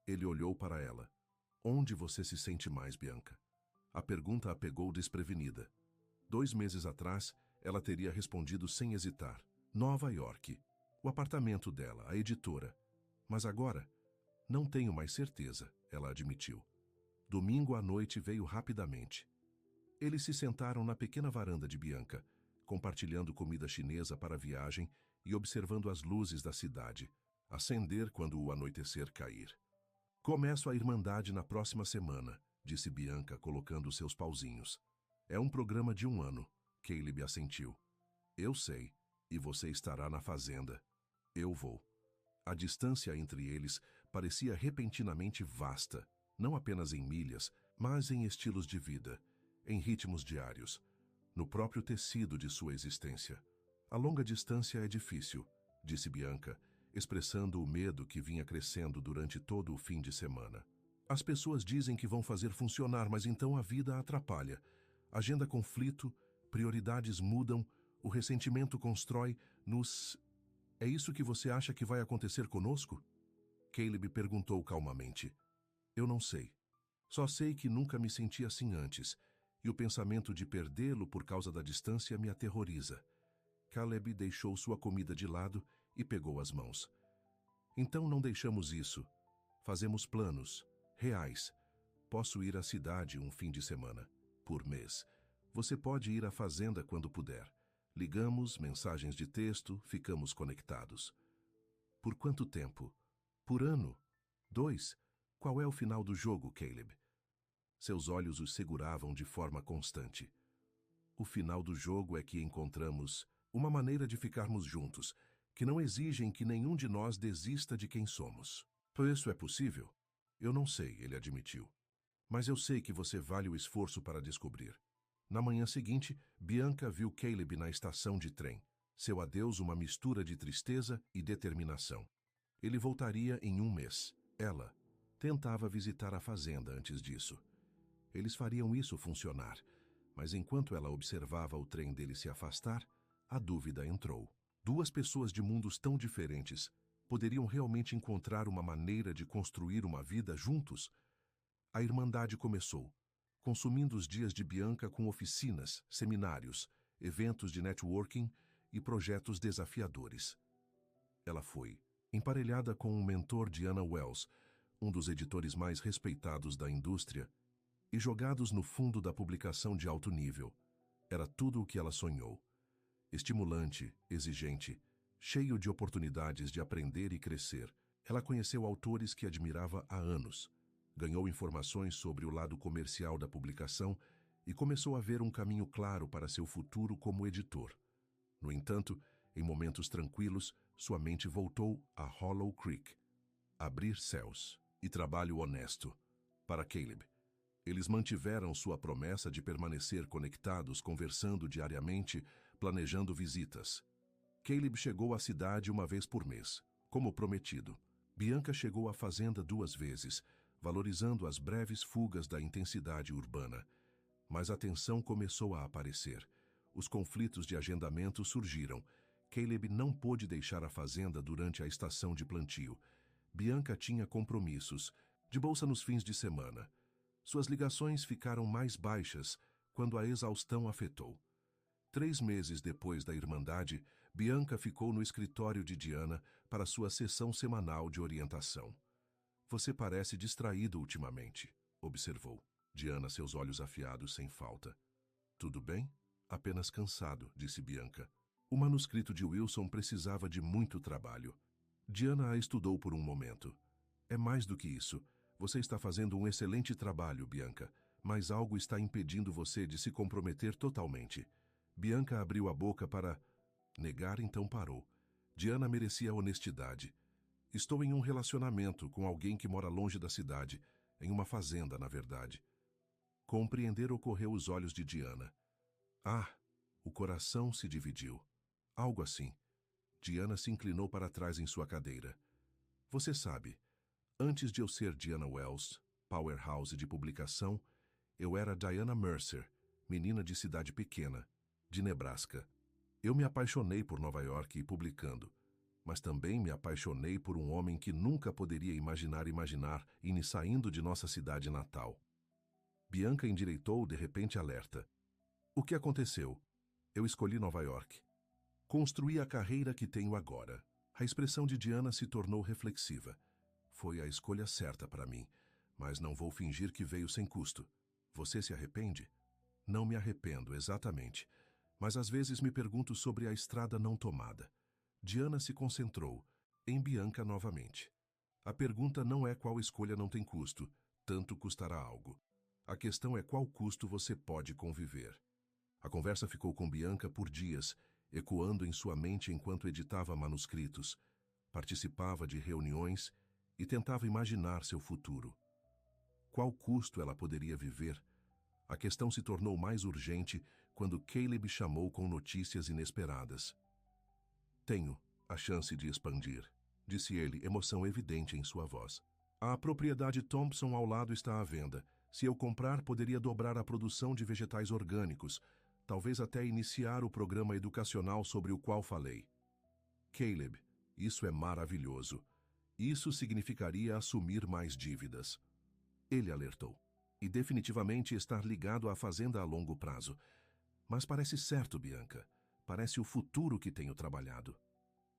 Ele olhou para ela. Onde você se sente mais, Bianca? A pergunta a pegou desprevenida. 2 meses atrás, ela teria respondido sem hesitar. Nova York. O apartamento dela, a editora. Mas agora, não tenho mais certeza, ela admitiu. Domingo à noite veio rapidamente. Eles se sentaram na pequena varanda de Bianca, compartilhando comida chinesa para a viagem e observando as luzes da cidade, acender quando o anoitecer cair. Começo a Irmandade na próxima semana, disse Bianca, colocando seus pauzinhos. É um programa de 1 ano, Caleb assentiu. Eu sei, e você estará na fazenda. Eu vou. A distância entre eles parecia repentinamente vasta, não apenas em milhas, mas em estilos de vida, em ritmos diários, no próprio tecido de sua existência. A longa distância é difícil, disse Bianca, expressando o medo que vinha crescendo durante todo o fim de semana. As pessoas dizem que vão fazer funcionar, mas então a vida a atrapalha. Agenda conflito, prioridades mudam, o ressentimento constrói nos... É isso que você acha que vai acontecer conosco? Caleb perguntou calmamente. Eu não sei. Só sei que nunca me senti assim antes, e o pensamento de perdê-lo por causa da distância me aterroriza. Caleb deixou sua comida de lado e pegou as mãos. Então não deixamos isso. Fazemos planos, reais. Posso ir à cidade um fim de semana, por mês. Você pode ir à fazenda quando puder. Ligamos, mensagens de texto, ficamos conectados. Por quanto tempo? Por ano? 2? Qual é o final do jogo, Caleb? Seus olhos os seguravam de forma constante. O final do jogo é que encontramos uma maneira de ficarmos juntos, que não exigem que nenhum de nós desista de quem somos. Isso é possível? Eu não sei, ele admitiu. Mas eu sei que você vale o esforço para descobrir. Na manhã seguinte, Bianca viu Caleb na estação de trem. Seu adeus uma mistura de tristeza e determinação. Ele voltaria em 1 mês. Ela tentava visitar a fazenda antes disso. Eles fariam isso funcionar, mas enquanto ela observava o trem dele se afastar, a dúvida entrou. 2 pessoas de mundos tão diferentes poderiam realmente encontrar uma maneira de construir uma vida juntos? A Irmandade começou, consumindo os dias de Bianca com oficinas, seminários, eventos de networking e projetos desafiadores. Ela foi emparelhada com um mentor de Anna Wells, um dos editores mais respeitados da indústria, e jogados no fundo da publicação de alto nível. Era tudo o que ela sonhou. Estimulante, exigente, cheio de oportunidades de aprender e crescer, ela conheceu autores que admirava há anos, ganhou informações sobre o lado comercial da publicação e começou a ver um caminho claro para seu futuro como editor. No entanto, em momentos tranquilos, sua mente voltou a Hollow Creek, abrir céus e trabalho honesto. Para Caleb, eles mantiveram sua promessa de permanecer conectados, conversando diariamente, planejando visitas. Caleb chegou à cidade 1 vez por mês, como prometido. Bianca chegou à fazenda 2 vezes, valorizando as breves fugas da intensidade urbana. Mas a tensão começou a aparecer. Os conflitos de agendamento surgiram. Caleb não pôde deixar a fazenda durante a estação de plantio. Bianca tinha compromissos, de bolsa nos fins de semana. Suas ligações ficaram mais baixas quando a exaustão afetou. 3 meses depois da Irmandade, Bianca ficou no escritório de Diana para sua sessão semanal de orientação. Você parece distraído ultimamente, observou. Diana, seus olhos afiados sem falta. Tudo bem? Apenas cansado, disse Bianca. O manuscrito de Wilson precisava de muito trabalho. Diana a estudou por um momento. É mais do que isso. Você está fazendo um excelente trabalho, Bianca, mas algo está impedindo você de se comprometer totalmente. Bianca abriu a boca para negar, então parou. Diana merecia honestidade. Estou em um relacionamento com alguém que mora longe da cidade, em uma fazenda, na verdade. Compreender ocorreu aos olhos de Diana. Ah, o coração se dividiu. Algo assim. Diana se inclinou para trás em sua cadeira. Você sabe, antes de eu ser Diana Wells, powerhouse de publicação, eu era Diana Mercer, menina de cidade pequena, de Nebraska. Eu me apaixonei por Nova York e publicando, mas também me apaixonei por um homem que nunca poderia imaginar e saindo de nossa cidade natal. Bianca endireitou, de repente alerta. O que aconteceu? Eu escolhi Nova York. Construí a carreira que tenho agora. A expressão de Diana se tornou reflexiva. Foi a escolha certa para mim, mas não vou fingir que veio sem custo. Você se arrepende? Não me arrependo, exatamente. Mas às vezes me pergunto sobre a estrada não tomada. Diana se concentrou em Bianca novamente. A pergunta não é qual escolha não tem custo, tanto custará algo. A questão é qual custo você pode conviver. A conversa ficou com Bianca por dias, ecoando em sua mente enquanto editava manuscritos, participava de reuniões e tentava imaginar seu futuro. Qual custo ela poderia viver? A questão se tornou mais urgente quando Caleb chamou com notícias inesperadas. Tenho a chance de expandir, disse ele, emoção evidente em sua voz. A propriedade Thompson ao lado está à venda. Se eu comprar, poderia dobrar a produção de vegetais orgânicos, talvez até iniciar o programa educacional sobre o qual falei. Caleb, isso é maravilhoso. Isso significaria assumir mais dívidas. Ele alertou. E definitivamente estar ligado à fazenda a longo prazo. Mas parece certo, Bianca. Parece o futuro que tenho trabalhado.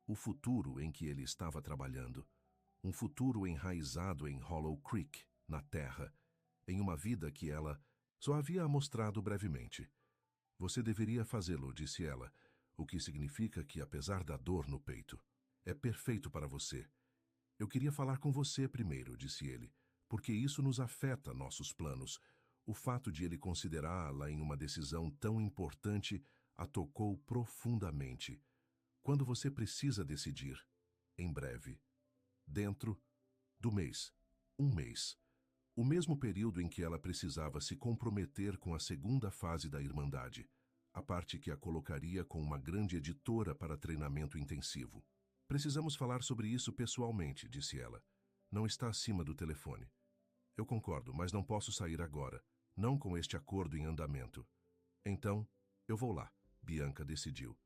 O futuro em que ele estava trabalhando. Um futuro enraizado em Hollow Creek, na terra, em uma vida que ela só havia mostrado brevemente. Você deveria fazê-lo, disse ela, o que significa que, apesar da dor no peito, é perfeito para você. Eu queria falar com você primeiro, disse ele, porque isso nos afeta nossos planos. O fato de ele considerá-la em uma decisão tão importante a tocou profundamente. Quando você precisa decidir, em breve, dentro do mês, um mês, o mesmo período em que ela precisava se comprometer com a segunda fase da Irmandade, a parte que a colocaria com uma grande editora para treinamento intensivo. Precisamos falar sobre isso pessoalmente, disse ela. Não está acima do telefone. Eu concordo, mas não posso sair agora, não com este acordo em andamento. Então, eu vou lá, Bianca decidiu.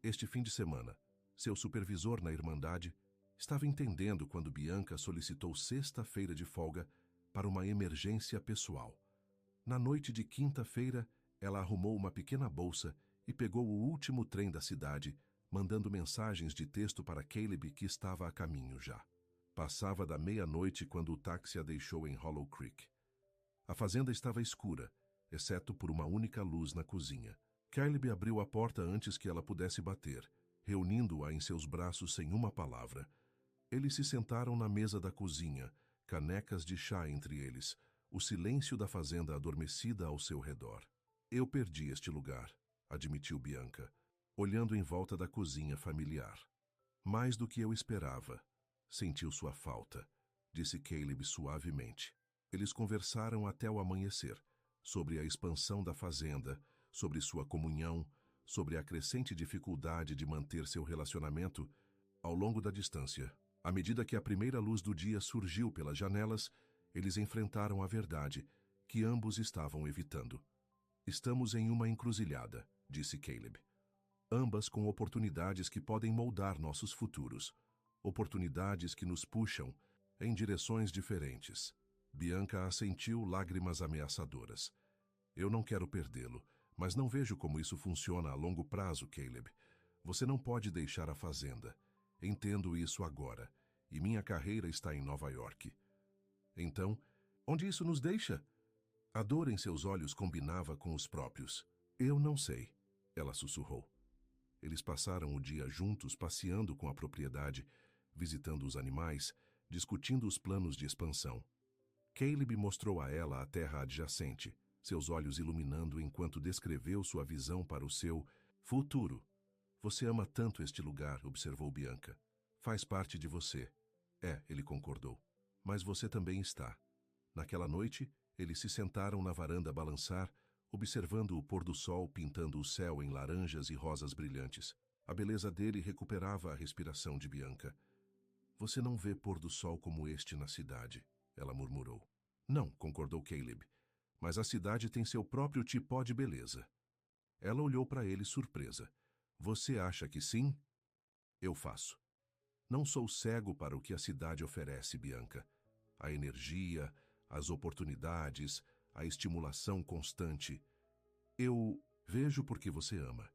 Este fim de semana, seu supervisor na Irmandade estava entendendo quando Bianca solicitou sexta-feira de folga para uma emergência pessoal. Na noite de quinta-feira, ela arrumou uma pequena bolsa e pegou o último trem da cidade, mandando mensagens de texto para Caleb que estava a caminho já. Passava da meia-noite quando o táxi a deixou em Hollow Creek. A fazenda estava escura, exceto por uma única luz na cozinha. Caleb abriu a porta antes que ela pudesse bater, reunindo-a em seus braços sem uma palavra. Eles se sentaram na mesa da cozinha, canecas de chá entre eles, o silêncio da fazenda adormecida ao seu redor. Eu perdi este lugar, admitiu Bianca, olhando em volta da cozinha familiar. Mais do que eu esperava. Sentiu sua falta, disse Caleb suavemente. Eles conversaram até o amanhecer, sobre a expansão da fazenda, sobre sua comunhão, sobre a crescente dificuldade de manter seu relacionamento ao longo da distância. À medida que a primeira luz do dia surgiu pelas janelas, eles enfrentaram a verdade, que ambos estavam evitando. Estamos em uma encruzilhada, disse Caleb. Ambas com oportunidades que podem moldar nossos futuros. Oportunidades que nos puxam em direções diferentes. Bianca assentiu, lágrimas ameaçadoras. Eu não quero perdê-lo, mas não vejo como isso funciona a longo prazo, Caleb. Você não pode deixar a fazenda. Entendo isso agora, e minha carreira está em Nova York. Então, onde isso nos deixa? A dor em seus olhos combinava com os próprios. Eu não sei, ela sussurrou. Eles passaram o dia juntos passeando com a propriedade, visitando os animais, discutindo os planos de expansão. Caleb mostrou a ela a terra adjacente, seus olhos iluminando enquanto descreveu sua visão para o seu futuro. Você ama tanto este lugar, observou Bianca. Faz parte de você. É, ele concordou. Mas você também está. Naquela noite, eles se sentaram na varanda a balançar, observando o pôr do sol pintando o céu em laranjas e rosas brilhantes. A beleza dele recuperava a respiração de Bianca. Você não vê pôr do sol como este na cidade, ela murmurou. Não, concordou Caleb, mas a cidade tem seu próprio tipó de beleza. Ela olhou para ele surpresa. Você acha que sim? Eu faço. Não sou cego para o que a cidade oferece, Bianca. A energia, as oportunidades, a estimulação constante. Eu vejo porque você ama.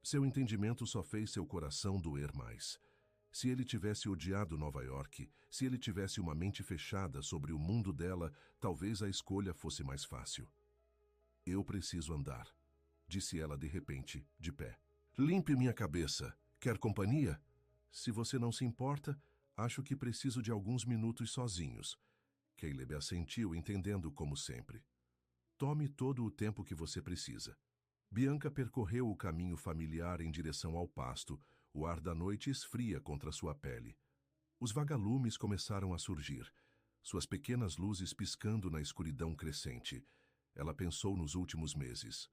Seu entendimento só fez seu coração doer mais. Se ele tivesse odiado Nova York, se ele tivesse uma mente fechada sobre o mundo dela, talvez a escolha fosse mais fácil. Eu preciso andar, disse ela de repente, de pé. Limpe minha cabeça. Quer companhia? Se você não se importa, acho que preciso de alguns minutos sozinhos. Caleb assentiu, entendendo como sempre. Tome todo o tempo que você precisa. Bianca percorreu o caminho familiar em direção ao pasto, o ar da noite esfria contra sua pele. Os vagalumes começaram a surgir, suas pequenas luzes piscando na escuridão crescente. Ela pensou nos últimos meses.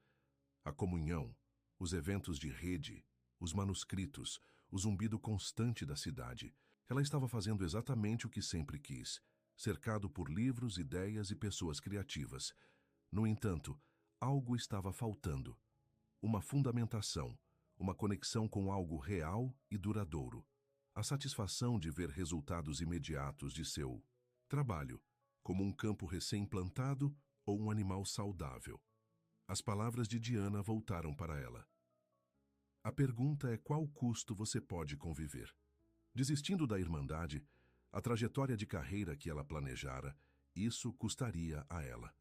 A comunhão, os eventos de rede, os manuscritos, o zumbido constante da cidade. Ela estava fazendo exatamente o que sempre quis, cercado por livros, ideias e pessoas criativas. No entanto, algo estava faltando. Uma fundamentação, uma conexão com algo real e duradouro. A satisfação de ver resultados imediatos de seu trabalho, como um campo recém-plantado ou um animal saudável. As palavras de Diana voltaram para ela. A pergunta é qual custo você pode conviver. Desistindo da Irmandade, a trajetória de carreira que ela planejara, isso custaria a ela.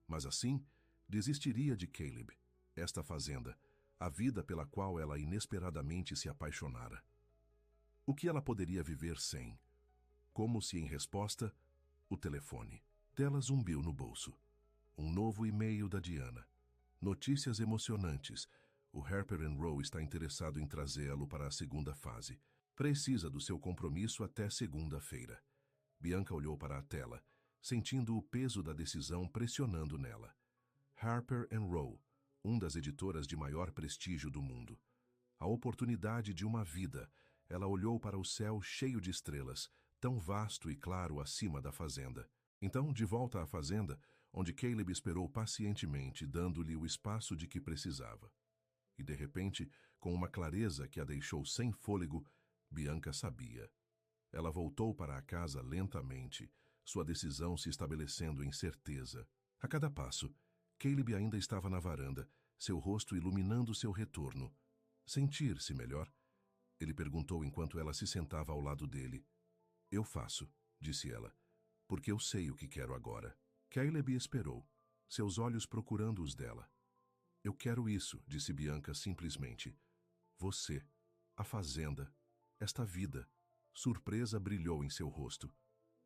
Mas assim, desistiria de Caleb, esta fazenda, a vida pela qual ela inesperadamente se apaixonara. O que ela poderia viver sem? Como se em resposta, o telefone. Tela zumbiu no bolso. Um novo e-mail da Diana. Notícias emocionantes. O Harper & Row está interessado em trazê-lo para a segunda fase. Precisa do seu compromisso até segunda-feira. Bianca olhou para a tela, sentindo o peso da decisão pressionando nela. Harper & Row, uma das editoras de maior prestígio do mundo. A oportunidade de uma vida. Ela olhou para o céu cheio de estrelas, tão vasto e claro acima da fazenda. Então, de volta à fazenda, onde Caleb esperou pacientemente, dando-lhe o espaço de que precisava. E, de repente, com uma clareza que a deixou sem fôlego, Bianca sabia. Ela voltou para a casa lentamente, sua decisão se estabelecendo em certeza. A cada passo, Caleb ainda estava na varanda, seu rosto iluminando seu retorno. Sentir-se melhor? Ele perguntou enquanto ela se sentava ao lado dele. Eu faço, disse ela, porque eu sei o que quero agora. Caleb esperou, seus olhos procurando os dela. Eu quero isso, disse Bianca simplesmente. Você, a fazenda, esta vida. Surpresa brilhou em seu rosto.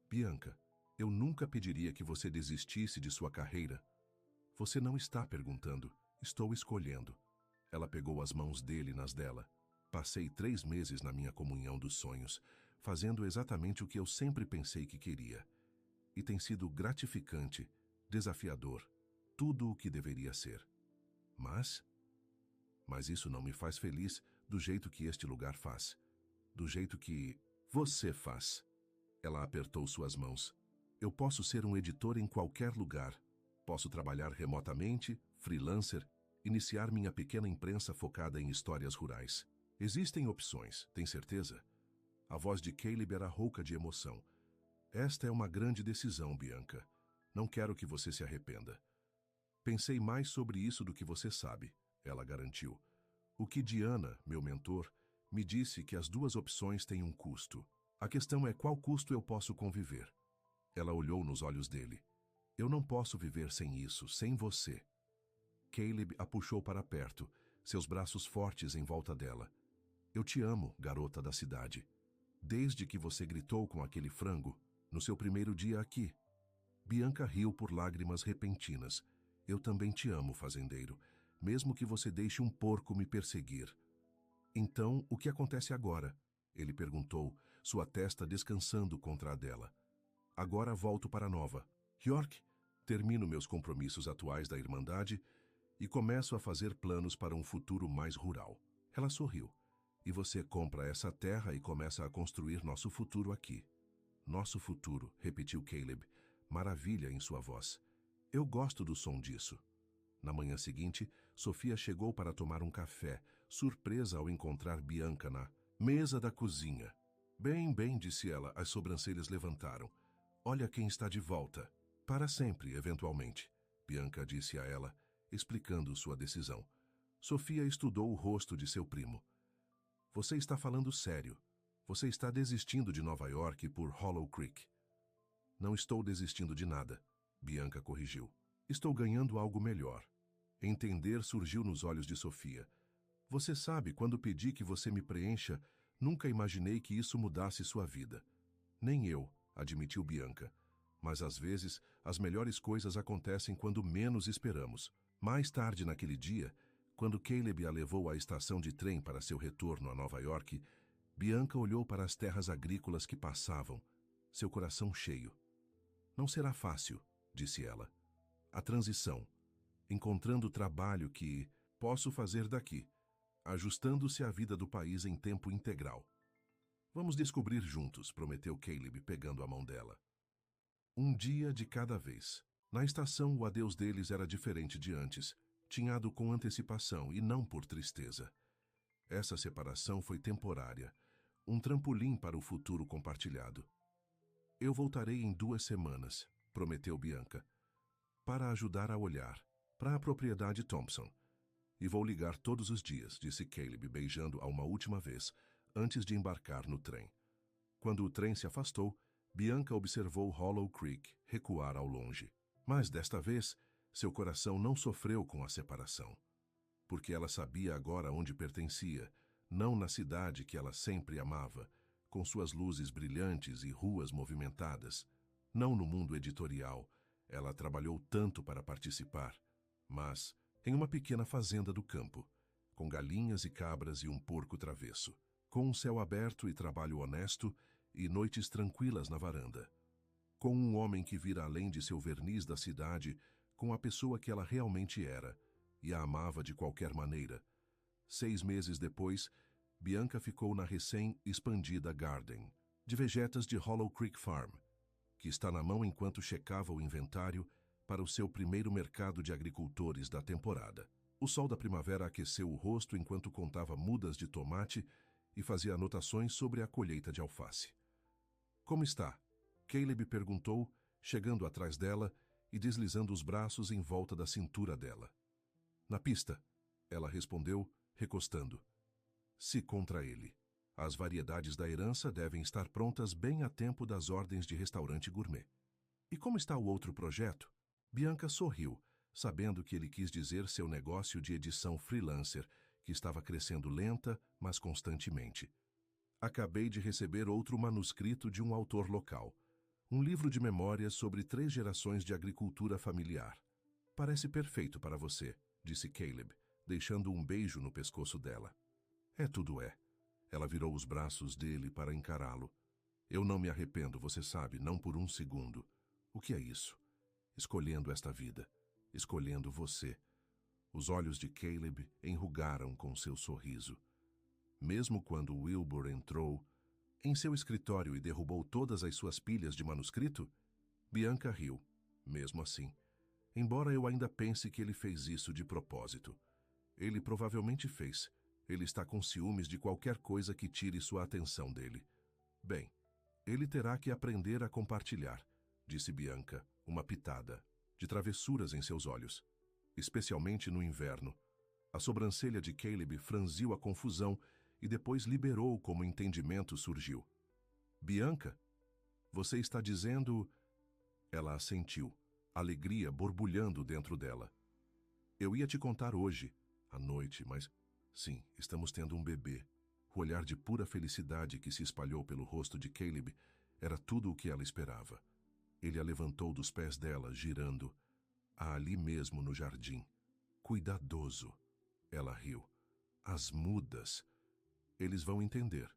Bianca, eu nunca pediria que você desistisse de sua carreira. Você não está perguntando, estou escolhendo. Ela pegou as mãos dele nas dela. Passei 3 meses na minha comunhão dos sonhos, fazendo exatamente o que eu sempre pensei que queria. E tem sido gratificante, desafiador, tudo o que deveria ser. Mas isso não me faz feliz do jeito que este lugar faz. Do jeito que você faz. Ela apertou suas mãos. Eu posso ser um editor em qualquer lugar. Posso trabalhar remotamente, freelancer, iniciar minha pequena imprensa focada em histórias rurais. Existem opções, tem certeza? A voz de Caleb era rouca de emoção. Esta é uma grande decisão, Bianca. Não quero que você se arrependa. Pensei mais sobre isso do que você sabe, ela garantiu. O que Diana, meu mentor, me disse que as 2 opções têm um custo. A questão é qual custo eu posso conviver. Ela olhou nos olhos dele. Eu não posso viver sem isso, sem você. Caleb a puxou para perto, seus braços fortes em volta dela. Eu te amo, garota da cidade. Desde que você gritou com aquele frango, no seu primeiro dia aqui. Bianca riu por lágrimas repentinas. Eu também te amo, fazendeiro, mesmo que você deixe um porco me perseguir. Então, o que acontece agora? Ele perguntou, sua testa descansando contra a dela. Agora volto para Nova York, termino meus compromissos atuais da Irmandade e começo a fazer planos para um futuro mais rural. Ela sorriu. E você compra essa terra e começa a construir nosso futuro aqui. Nosso futuro, repetiu Caleb, maravilha em sua voz. Eu gosto do som disso. Na manhã seguinte, Sofia chegou para tomar um café, surpresa ao encontrar Bianca na mesa da cozinha. Bem, bem, disse ela, as sobrancelhas levantaram. Olha quem está de volta. Para sempre, eventualmente, Bianca disse a ela, explicando sua decisão. Sofia estudou o rosto de seu primo. Você está falando sério. Você está desistindo de Nova York por Hollow Creek. Não estou desistindo de nada, Bianca corrigiu. Estou ganhando algo melhor. Entender surgiu nos olhos de Sofia. Você sabe, quando pedi que você me preencha, nunca imaginei que isso mudasse sua vida. Nem eu, admitiu Bianca. Mas às vezes, as melhores coisas acontecem quando menos esperamos. Mais tarde naquele dia, quando Caleb a levou à estação de trem para seu retorno a Nova York, Bianca olhou para as terras agrícolas que passavam, seu coração cheio. Não será fácil, disse ela. A transição, encontrando o trabalho que posso fazer daqui, ajustando-se à vida do país em tempo integral. Vamos descobrir juntos, prometeu Caleb, pegando a mão dela. Um dia de cada vez. Na estação, o adeus deles era diferente de antes, tinhado com antecipação e não por tristeza. Essa separação foi temporária, um trampolim para o futuro compartilhado. Eu voltarei em 2 semanas, prometeu Bianca, para ajudar a olhar, para a propriedade Thompson. E vou ligar todos os dias, disse Caleb, beijando-a uma última vez, antes de embarcar no trem. Quando o trem se afastou, Bianca observou Hollow Creek recuar ao longe. Mas desta vez, seu coração não sofreu com a separação, porque ela sabia agora onde pertencia, não na cidade que ela sempre amava, com suas luzes brilhantes e ruas movimentadas, não no mundo editorial, ela trabalhou tanto para participar, mas em uma pequena fazenda do campo, com galinhas e cabras e um porco travesso, com um céu aberto e trabalho honesto e noites tranquilas na varanda, com um homem que vira além de seu verniz da cidade, com a pessoa que ela realmente era, e a amava de qualquer maneira. 6 meses depois, Bianca ficou na recém-expandida Garden, de vegetas de Hollow Creek Farm, que está na mão enquanto checava o inventário para o seu primeiro mercado de agricultores da temporada. O sol da primavera aqueceu o rosto enquanto contava mudas de tomate e fazia anotações sobre a colheita de alface. Como está? Caleb perguntou, chegando atrás dela e deslizando os braços em volta da cintura dela. Na pista, ela respondeu, recostando. Se contra ele. As variedades da herança devem estar prontas bem a tempo das ordens de restaurante gourmet. E como está o outro projeto? Bianca sorriu, sabendo que ele quis dizer seu negócio de edição freelancer, que estava crescendo lenta, mas constantemente. Acabei de receber outro manuscrito de um autor local. Um livro de memórias sobre 3 gerações de agricultura familiar. Parece perfeito para você, disse Caleb, deixando um beijo no pescoço dela. Tudo é. Ela virou os braços dele para encará-lo. Eu não me arrependo, você sabe, não por um segundo. O que é isso? Escolhendo esta vida. Escolhendo você. Os olhos de Caleb enrugaram com seu sorriso. Mesmo quando Wilbur entrou em seu escritório e derrubou todas as suas pilhas de manuscrito, Bianca riu, mesmo assim. Embora eu ainda pense que ele fez isso de propósito. Ele provavelmente fez. Ele está com ciúmes de qualquer coisa que tire sua atenção dele. Bem, ele terá que aprender a compartilhar, disse Bianca, uma pitada de travessuras em seus olhos, especialmente no inverno. A sobrancelha de Caleb franziu a confusão e depois liberou como o entendimento surgiu. Bianca, você está dizendo... Ela assentiu, alegria borbulhando dentro dela. Eu ia te contar hoje, à noite, mas... Sim, estamos tendo um bebê. O olhar de pura felicidade que se espalhou pelo rosto de Caleb era tudo o que ela esperava. Ele a levantou dos pés dela, girando. Ali mesmo no jardim. Cuidadoso. Ela riu. As mudas. Eles vão entender,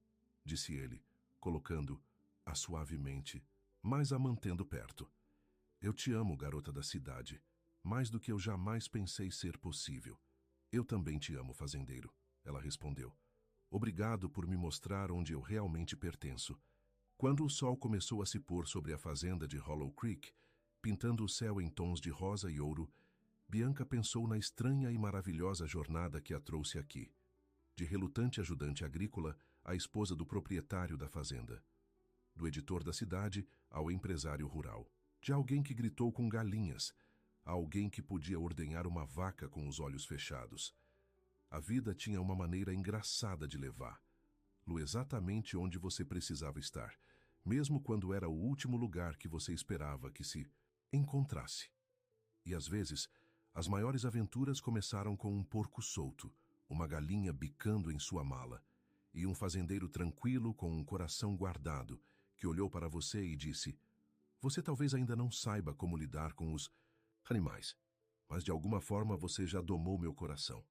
disse ele, colocando-a suavemente, mas a mantendo perto. Eu te amo, garota da cidade, mais do que eu jamais pensei ser possível. Eu também te amo, fazendeiro, ela respondeu. Obrigado por me mostrar onde eu realmente pertenço. Quando o sol começou a se pôr sobre a fazenda de Hollow Creek, pintando o céu em tons de rosa e ouro, Bianca pensou na estranha e maravilhosa jornada que a trouxe aqui. De relutante ajudante agrícola à esposa do proprietário da fazenda. Do editor da cidade ao empresário rural. De alguém que gritou com galinhas, a alguém que podia ordenhar uma vaca com os olhos fechados. A vida tinha uma maneira engraçada de levar-lo exatamente onde você precisava estar, mesmo quando era o último lugar que você esperava que se encontrasse. E às vezes, as maiores aventuras começaram com um porco solto, uma galinha bicando em sua mala, e um fazendeiro tranquilo com um coração guardado, que olhou para você e disse: você talvez ainda não saiba como lidar com os animais, mas de alguma forma você já domou meu coração.